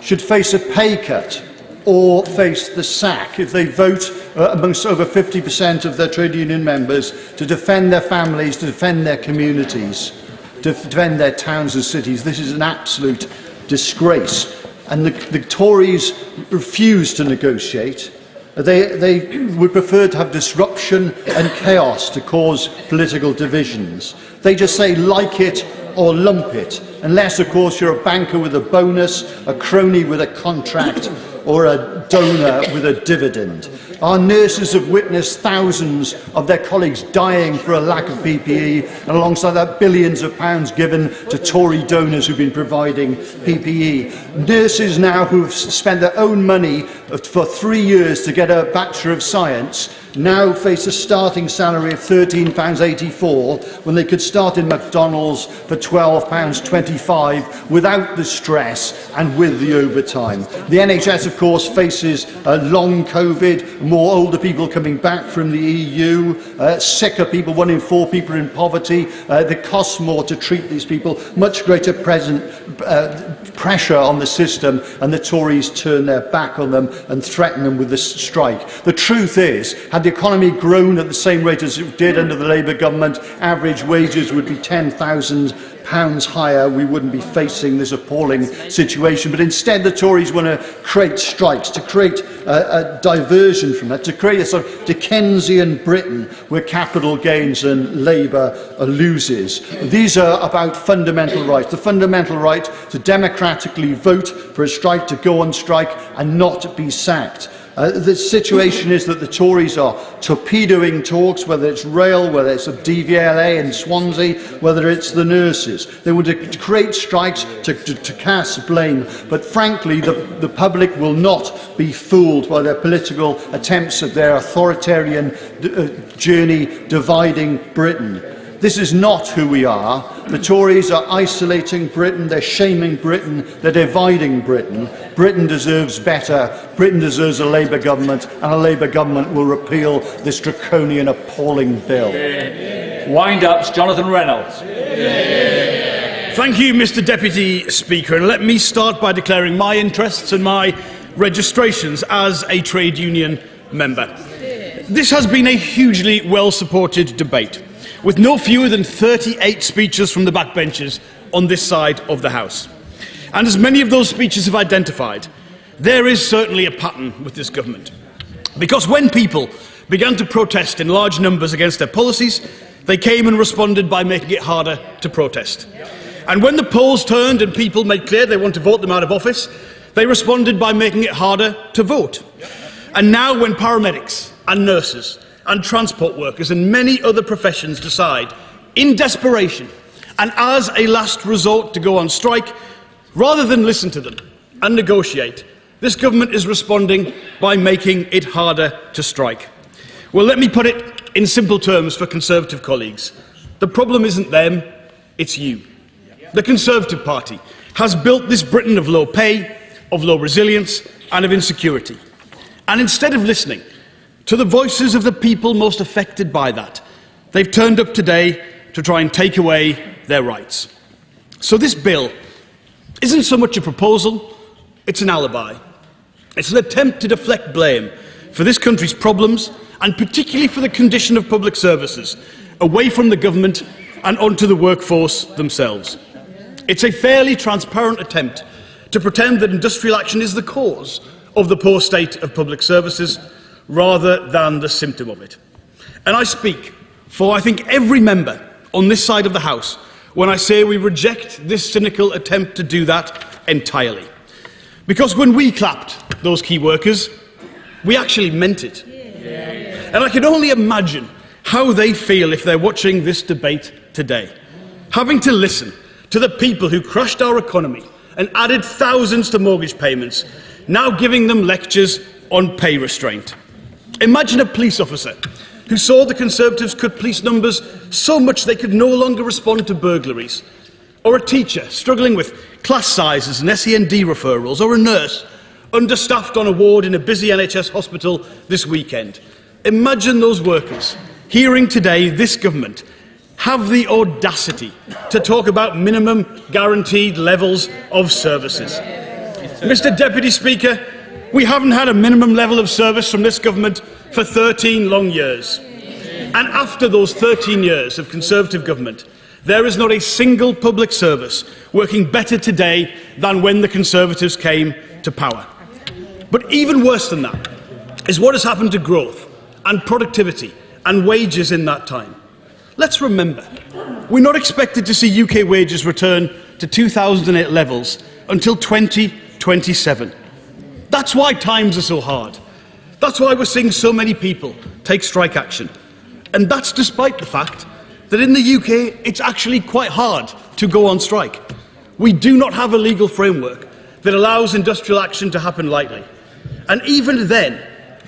should face a pay cut or face the sack if they vote amongst over 50% of their trade union members to defend their families, to defend their communities, to defend their towns and cities. This is an absolute disgrace. And the Tories refuse to negotiate. They would prefer to have disruption and chaos to cause political divisions. They just say, like it or lump it, unless, of course, you're a banker with a bonus, a crony with a contract, or a donor with a dividend. Our nurses have witnessed thousands of their colleagues dying for a lack of PPE, and alongside that, billions of pounds given to Tory donors who've been providing PPE. Nurses now who've spent their own money for 3 years to get a Bachelor of Science now face a starting salary of £13.84 when they could start in McDonald's for £12.25 without the stress and with the overtime. The NHS, of course, faces long COVID, more older people coming back from the EU, sicker people, 1 in 4 people in poverty. It costs more to treat these people, much greater pressure on the system, and the Tories turn their back on them and threaten them with the strike. The truth is, had the economy grown at the same rate as it did under the Labour government, average wages would be £10,000 higher. We wouldn't be facing this appalling situation. But instead, the Tories want to create strikes, to create a diversion from that, to create a sort of Dickensian Britain where capital gains and Labour loses. These are about fundamental rights. The fundamental right to democratically vote for a strike, to go on strike and not be sacked. The situation is that the Tories are torpedoing talks, whether it's rail, whether it's a DVLA in Swansea, whether it's the nurses. They want to create strikes to cast blame, but frankly the public will not be fooled by their political attempts at their authoritarian journey dividing Britain. This is not who we are. The Tories are isolating Britain, they're shaming Britain, they're dividing Britain. Britain deserves better. Britain deserves a Labour government, and a Labour government will repeal this draconian, appalling bill. Wind-ups, Jonathan Reynolds. Thank you, Mr Deputy Speaker, and let me start by declaring my interests and my registrations as a trade union member. This has been a hugely well-supported debate, with no fewer than 38 speeches from the backbenchers on this side of the House. And as many of those speeches have identified, there is certainly a pattern with this government. Because when people began to protest in large numbers against their policies, they came and responded by making it harder to protest. And when the polls turned and people made clear they want to vote them out of office, they responded by making it harder to vote. And now when paramedics and nurses and transport workers and many other professions decide, in desperation and as a last resort, to go on strike, rather than listen to them and negotiate, this government is responding by making it harder to strike. Well, let me put it in simple terms for Conservative colleagues. The problem isn't them, it's you. The Conservative Party has built this Britain of low pay, of low resilience and of insecurity. And instead of listening to the voices of the people most affected by that, they've turned up today to try and take away their rights. So this bill isn't so much a proposal, it's an alibi. It's an attempt to deflect blame for this country's problems, and particularly for the condition of public services, away from the government and onto the workforce themselves. It's a fairly transparent attempt to pretend that industrial action is the cause of the poor state of public services, rather than the symptom of it. And I speak for, I think, every member on this side of the House when I say we reject this cynical attempt to do that entirely. Because when we clapped those key workers, we actually meant it. And I can only imagine how they feel if they're watching this debate today, having to listen to the people who crushed our economy and added thousands to mortgage payments, now giving them lectures on pay restraint. Imagine a police officer who saw the Conservatives cut police numbers so much they could no longer respond to burglaries, or a teacher struggling with class sizes and SEND referrals, or a nurse understaffed on a ward in a busy NHS hospital this weekend. Imagine those workers hearing today this government have the audacity to talk about minimum guaranteed levels of services. Mr. Deputy Speaker, we haven't had a minimum level of service from this government for 13 long years. And after those 13 years of Conservative government, there is not a single public service working better today than when the Conservatives came to power. But even worse than that is what has happened to growth and productivity and wages in that time. Let's remember, we're not expected to see UK wages return to 2008 levels until 2027. That's why times are so hard. That's why we're seeing so many people take strike action. And that's despite the fact that in the UK, it's actually quite hard to go on strike. We do not have a legal framework that allows industrial action to happen lightly. And even then,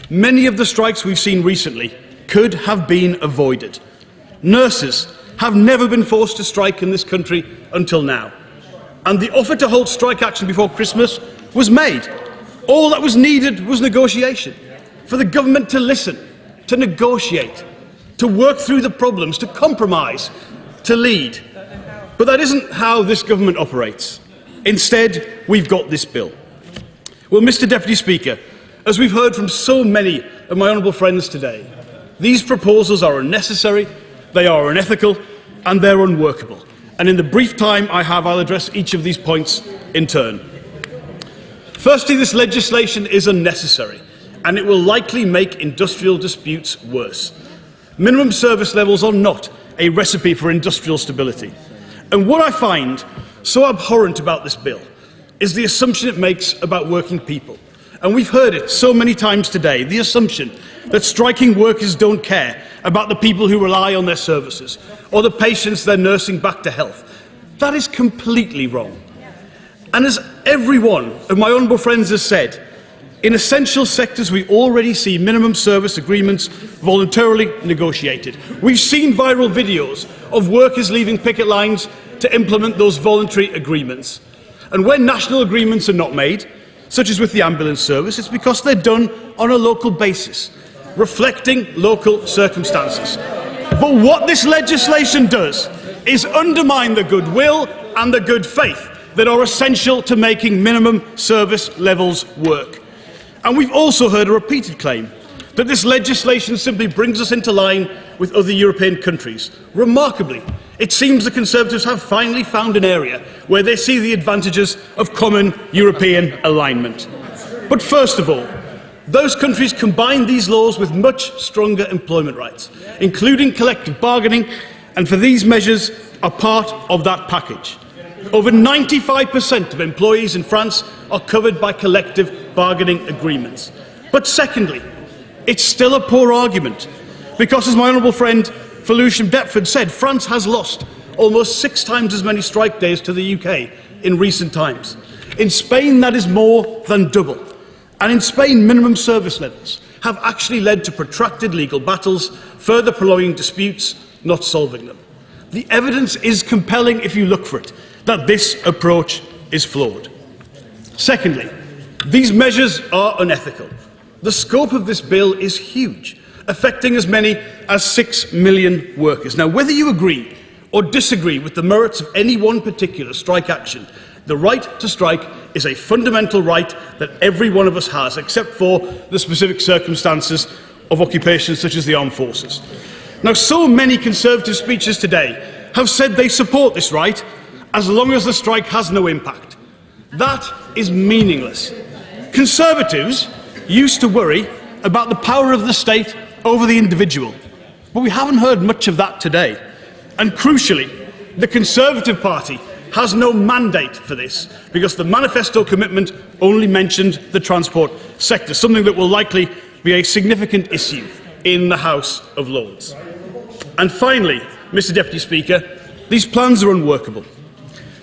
many of the strikes we've seen recently could have been avoided. Nurses have never been forced to strike in this country until now. And the offer to hold strike action before Christmas was made. All that was needed was negotiation, for the government to listen, to negotiate, to work through the problems, to compromise, to lead. But that isn't how this government operates. Instead, we've got this bill. Well, Mr. Deputy Speaker, as we've heard from so many of my honourable friends today, these proposals are unnecessary, they are unethical, and they're unworkable. And in the brief time I have, I'll address each of these points in turn. Firstly, this legislation is unnecessary, and it will likely make industrial disputes worse. Minimum service levels are not a recipe for industrial stability. And what I find so abhorrent about this bill is the assumption it makes about working people. And we've heard it so many times today, the assumption that striking workers don't care about the people who rely on their services or the patients they're nursing back to health. That is completely wrong. And as every one of my honourable friends has said, in essential sectors we already see minimum service agreements voluntarily negotiated. We've seen viral videos of workers leaving picket lines to implement those voluntary agreements. And when national agreements are not made, such as with the ambulance service, it's because they're done on a local basis, reflecting local circumstances. But what this legislation does is undermine the goodwill and the good faith that are essential to making minimum service levels work. And we've also heard a repeated claim that this legislation simply brings us into line with other European countries. Remarkably, it seems the Conservatives have finally found an area where they see the advantages of common European alignment. But first of all, those countries combine these laws with much stronger employment rights, including collective bargaining, and for these measures are part of that package. Over 95% of employees in France are covered by collective bargaining agreements. But secondly, it's still a poor argument, because as my honourable friend Felucia Deptford said, France has lost almost 6 times as many strike days to the UK in recent times. In Spain, that is more than double. And in Spain, minimum service levels have actually led to protracted legal battles, further prolonging disputes, not solving them. The evidence is compelling, if you look for it, that this approach is flawed. Secondly, these measures are unethical. The scope of this bill is huge, affecting as many as 6 million workers. Now, whether you agree or disagree with the merits of any one particular strike action, the right to strike is a fundamental right that every one of us has, except for the specific circumstances of occupations such as the armed forces. Now, so many Conservative speeches today have said they support this right as long as the strike has no impact. That is meaningless. Conservatives used to worry about the power of the state over the individual, but we haven't heard much of that today. And crucially, the Conservative Party has no mandate for this, because the manifesto commitment only mentioned the transport sector, something that will likely be a significant issue in the House of Lords. And finally, Mr. Deputy Speaker, these plans are unworkable.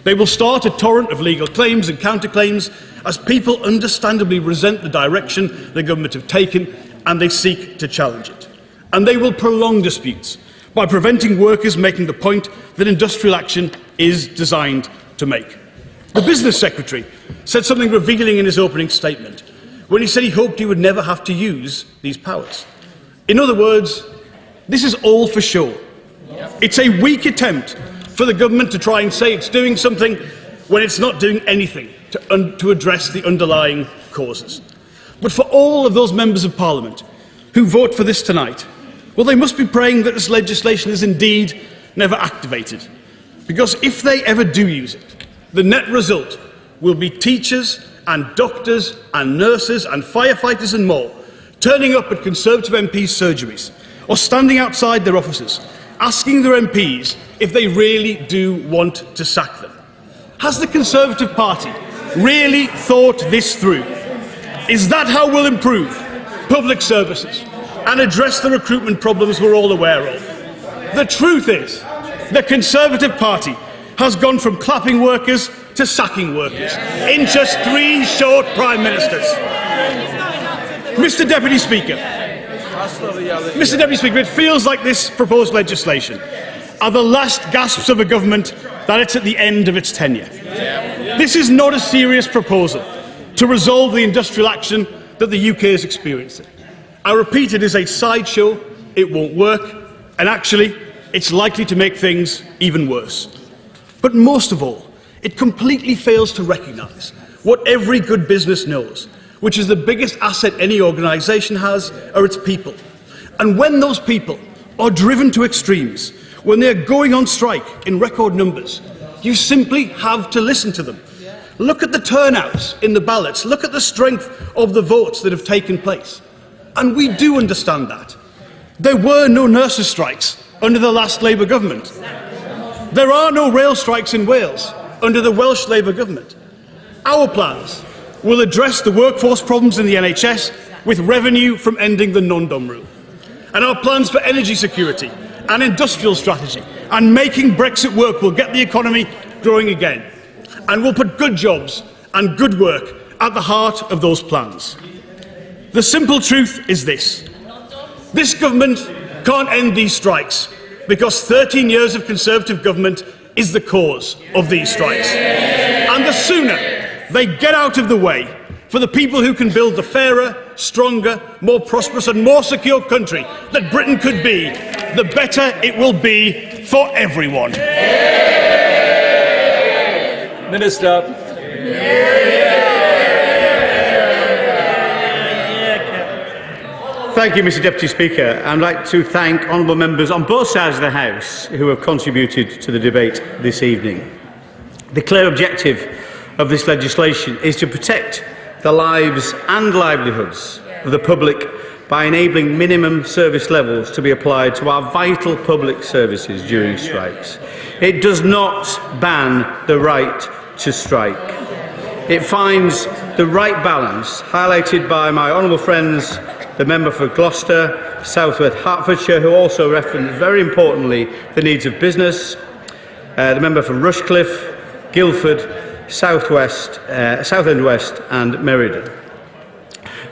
They will start a torrent of legal claims and counterclaims as people understandably resent the direction the government have taken and they seek to challenge it. And they will prolong disputes by preventing workers making the point that industrial action is designed to make. The Business Secretary said something revealing in his opening statement when he said he hoped he would never have to use these powers. In other words, this is all for show. It's a weak attempt for the government to try and say it's doing something when it's not doing anything to address the underlying causes. But for all of those members of Parliament who vote for this tonight, well, they must be praying that this legislation is indeed never activated. Because if they ever do use it, the net result will be teachers and doctors and nurses and firefighters and more turning up at Conservative MPs' surgeries or standing outside their offices asking their MPs if they really do want to sack them. Has the Conservative Party really thought this through? Is that how we'll improve public services and address the recruitment problems we're all aware of? The truth is, the Conservative Party has gone from clapping workers to sacking workers in just 3 short Prime Ministers. Mr. Deputy Speaker, it feels like this proposed legislation are the last gasps of a government that it's at the end of its tenure. This is not a serious proposal to resolve the industrial action that the UK is experiencing. I repeat, it is a sideshow, it won't work, and actually, it's likely to make things even worse. But most of all, it completely fails to recognise what every good business knows, which is the biggest asset any organisation has are its people. And when those people are driven to extremes, when they're going on strike in record numbers, you simply have to listen to them. Look at the turnouts in the ballots, look at the strength of the votes that have taken place. And we do understand that. There were no nurses' strikes under the last Labour government. There are no rail strikes in Wales under the Welsh Labour government. Our plans will address the workforce problems in the NHS with revenue from ending the non-dom rule. And our plans for energy security and industrial strategy and making Brexit work will get the economy growing again. And we'll put good jobs and good work at the heart of those plans. The simple truth is this. This government can't end these strikes because 13 years of Conservative government is the cause of these strikes. And the sooner they get out of the way for the people who can build the fairer, stronger, more prosperous and more secure country that Britain could be, the better it will be for everyone. Minister. Thank you, Mr. Deputy Speaker. I'd like to thank honourable members on both sides of the House who have contributed to the debate this evening. The clear objective of this legislation is to protect the lives and livelihoods of the public by enabling minimum service levels to be applied to our vital public services during strikes. It does not ban the right to strike. It finds the right balance, highlighted by my honourable friends, the member for Gloucester, South West Hertfordshire, who also referenced, very importantly, the needs of business, the member for Rushcliffe, Guildford, Southend West and Meriden.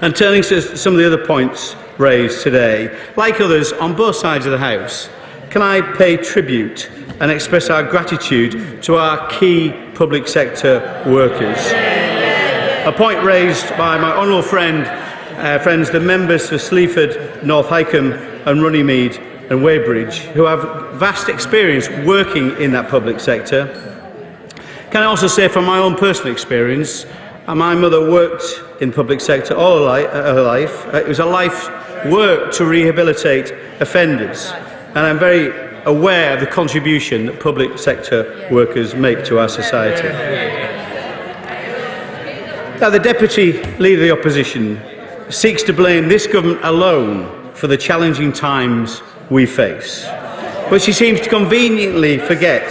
And turning to some of the other points raised today, like others on both sides of the House, can I pay tribute and express our gratitude to our key public sector workers. A point raised by my honourable friends, the members for Sleaford, North Hykeham and Runnymede and Weybridge, who have vast experience working in that public sector. Can I also say from my own personal experience, my mother worked in the public sector all her life. It was a life work to rehabilitate offenders, and I'm very aware of the contribution that public sector workers make to our society. Now, the Deputy Leader of the Opposition seeks to blame this government alone for the challenging times we face, but she seems to conveniently forget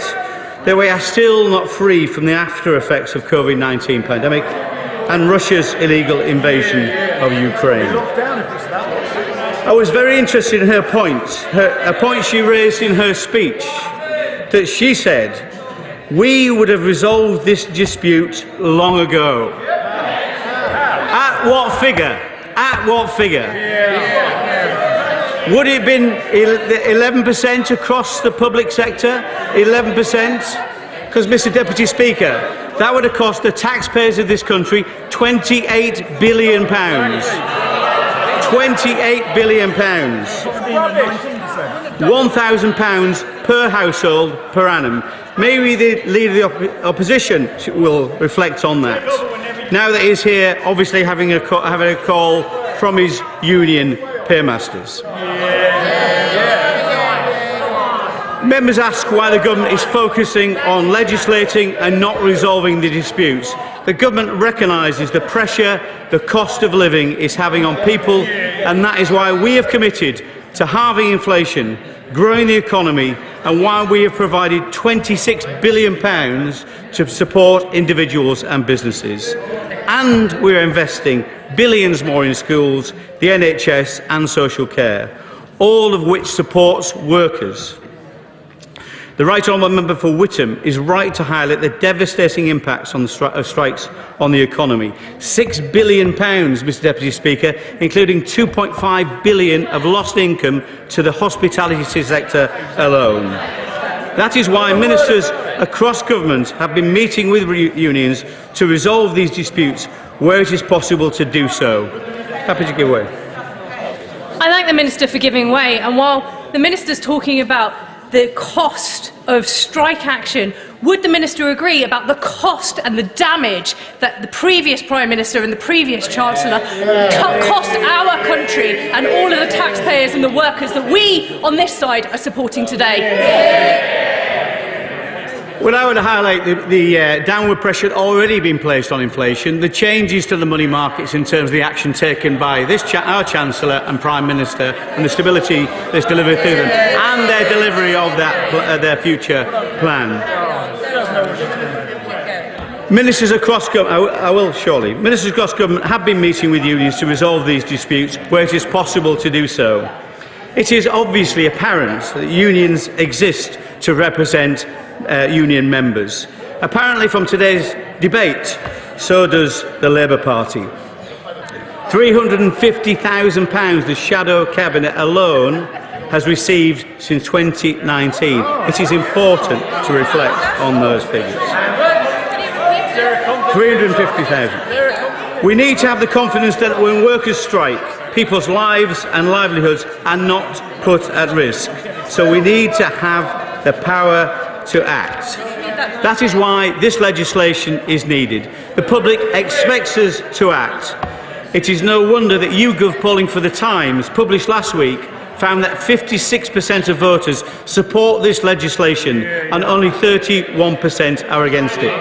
that we are still not free from the after effects of COVID-19 pandemic and Russia's illegal invasion of Ukraine. I was very interested in her point, a point she raised in her speech, that she said, we would have resolved this dispute long ago. At what figure? At what figure? Would it have been 11% across the public sector? 11%? Because, Mr. Deputy Speaker, that would have cost the taxpayers of this country £28 billion. £28 billion. £1,000 per household per annum. Maybe the Leader of the Opposition will reflect on that. Now that he's here, obviously having a call from his union paymasters. Members ask why the government is focusing on legislating and not resolving the disputes. The government recognises the pressure the cost of living is having on people, and that is why we have committed to halving inflation, growing the economy, and why we have provided £26 billion to support individuals and businesses. And we are investing billions more in schools, the NHS and social care, all of which supports workers. The Right Honourable Member for Whittam is right to highlight the devastating impacts of strikes on the economy. £6 billion, Mr Deputy Speaker, including £2.5 billion of lost income to the hospitality sector alone. That is why ministers across government have been meeting with unions to resolve these disputes where it is possible to do so. Happy to give way. I thank the Minister for giving way, and while the Minister's talking about the cost of strike action, would the Minister agree about the cost and the damage that the previous Prime Minister and the previous Chancellor cost our country and all of the taxpayers and the workers that we on this side are supporting today? Well, I would highlight the downward pressure already been placed on inflation, the changes to the money markets in terms of the action taken by our Chancellor and Prime Minister, and the stability that's delivered through them, and their delivery of their future plan. Ministers across government, Ministers across government have been meeting with unions to resolve these disputes where it is possible to do so. It is obviously apparent that unions exist to represent union members. Apparently from today's debate, so does the Labour Party. £350,000 the shadow cabinet alone has received since 2019. It is important to reflect on those figures. 350,000. We need to have the confidence that when workers strike, people's lives and livelihoods are not put at risk. So we need to have the power to act. That is why this legislation is needed. The public expects us to act. It is no wonder that YouGov polling for The Times, published last week, found that 56% of voters support this legislation and only 31% are against it.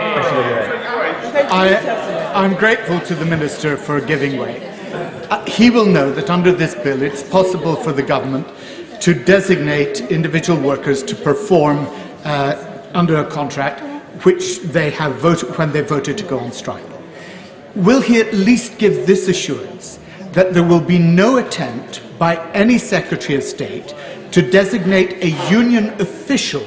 I'm grateful to the Minister for giving way. He will know that under this bill it's possible for the government to designate individual workers to perform under a contract which they have voted when they voted to go on strike. Will he at least give this assurance that there will be no attempt by any Secretary of State to designate a union official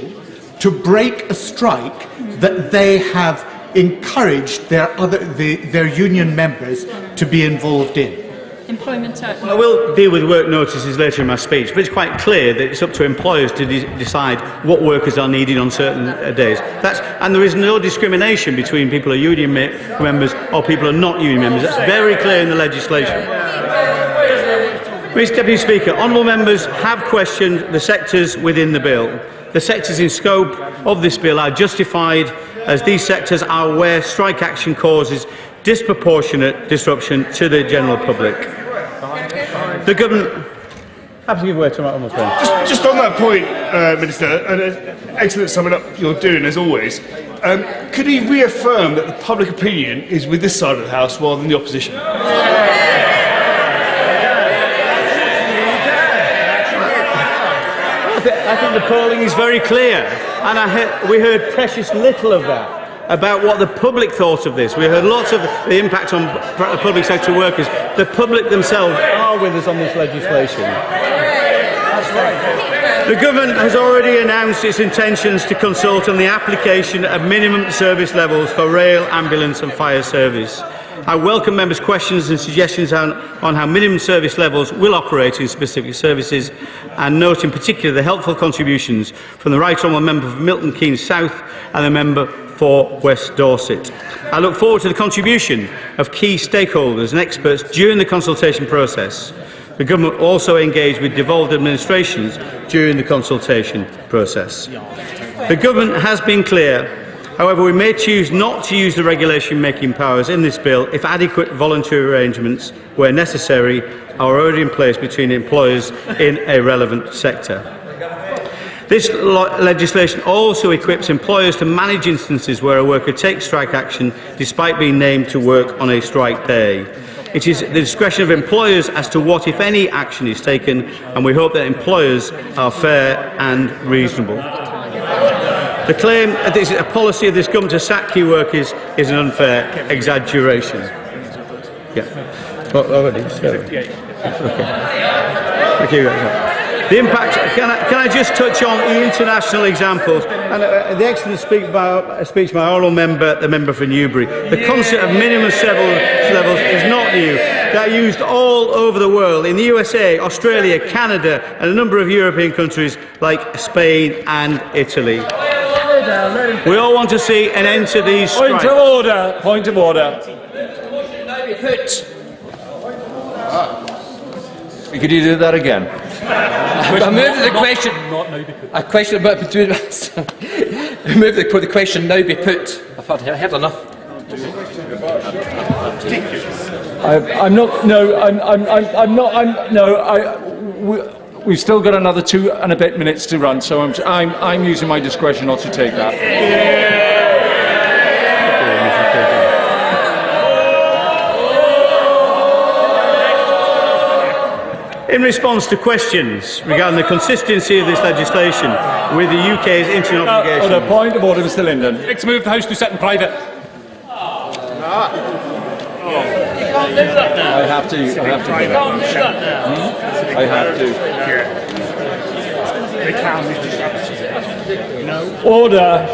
to break a strike that they have encouraged their union members to be involved in? Employment Act. I will deal with work notices later in my speech, but it's quite clear that it's up to employers to decide what workers are needed on certain days. And there is no discrimination between people who are union members or people who are not union members. That's very clear in the legislation. Mr Deputy Speaker, honourable members have questioned the sectors within the bill. The sectors in scope of this bill are justified, as these sectors are where strike action causes disproportionate disruption to the general public. The government. Happy to give way to my honourable friend. Just on that point, Minister, and excellent summing up you're doing as always. Could he reaffirm that the public opinion is with this side of the House rather than the opposition? I think the polling is very clear, and we heard precious little of that about what the public thought of this. We heard lots of the impact on public sector workers. The public themselves are with us on this legislation. The government has already announced its intentions to consult on the application of minimum service levels for rail, ambulance and fire service. I welcome members' questions and suggestions on how minimum service levels will operate in specific services, and note in particular the helpful contributions from the Right Honourable Member for Milton Keynes South and the Member for West Dorset. I look forward to the contribution of key stakeholders and experts during the consultation process. The Government also engaged with devolved administrations during the consultation process. The Government has been clear. However, we may choose not to use the regulation-making powers in this bill if adequate voluntary arrangements, where necessary, are already in place between employers in a relevant sector. This legislation also equips employers to manage instances where a worker takes strike action despite being named to work on a strike day. It is the discretion of employers as to what, if any, action is taken, and we hope that employers are fair and reasonable. The claim that this is a policy of this government to sack key workers is an unfair exaggeration. Yeah. Well, already. Okay. Thank you. The impact. Can I just touch on the international examples? And the excellent speech by honourable member, the member for Newbury. The concept of minimum levels is not new. They are used all over the world, in the USA, Australia, Canada, and a number of European countries like Spain and Italy. We all want to see an end to these strikes. Point of order. Point of order. Could you do that again? I move that the question. A question about between. I move that the question now be put. I've had enough. I'm not. No. I'm not. No. We've still got another 2 and a bit minutes to run, so I'm using my discretion not to take that. In response to questions regarding the consistency of this legislation with the UK's international obligations. On a point of order, Mr. Linden. Let's move the House to set in private. I have to. You can't do that now. I have to. Order.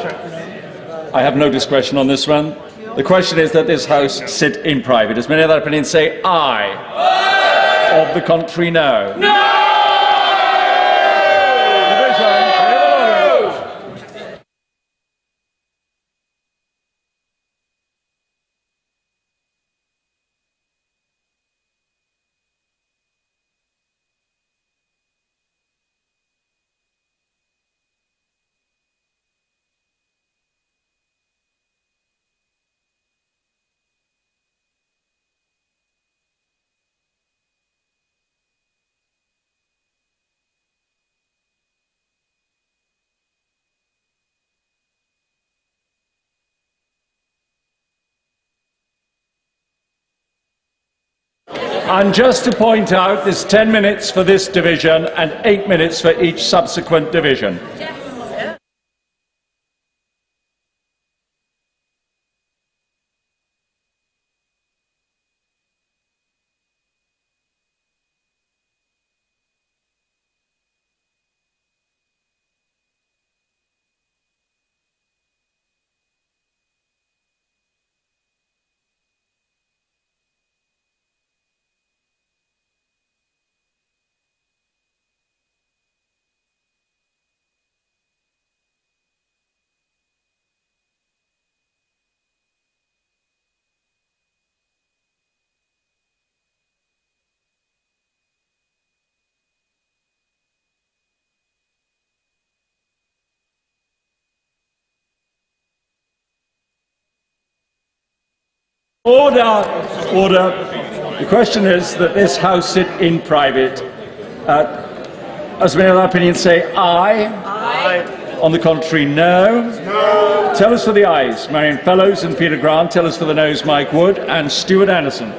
I have no discretion on this one. The question is that this House sit in private. As many other opinions say aye. Of the country, no. No! And just to point out, there's 10 minutes for this division and 8 minutes for each subsequent division. Order! Order! The question is that this House sit in private. As many other opinions say aye. Aye. On the contrary, no. No. Tell us for the ayes, Marion Fellows and Peter Grant. Tell us for the noes, Mike Wood and Stuart Anderson.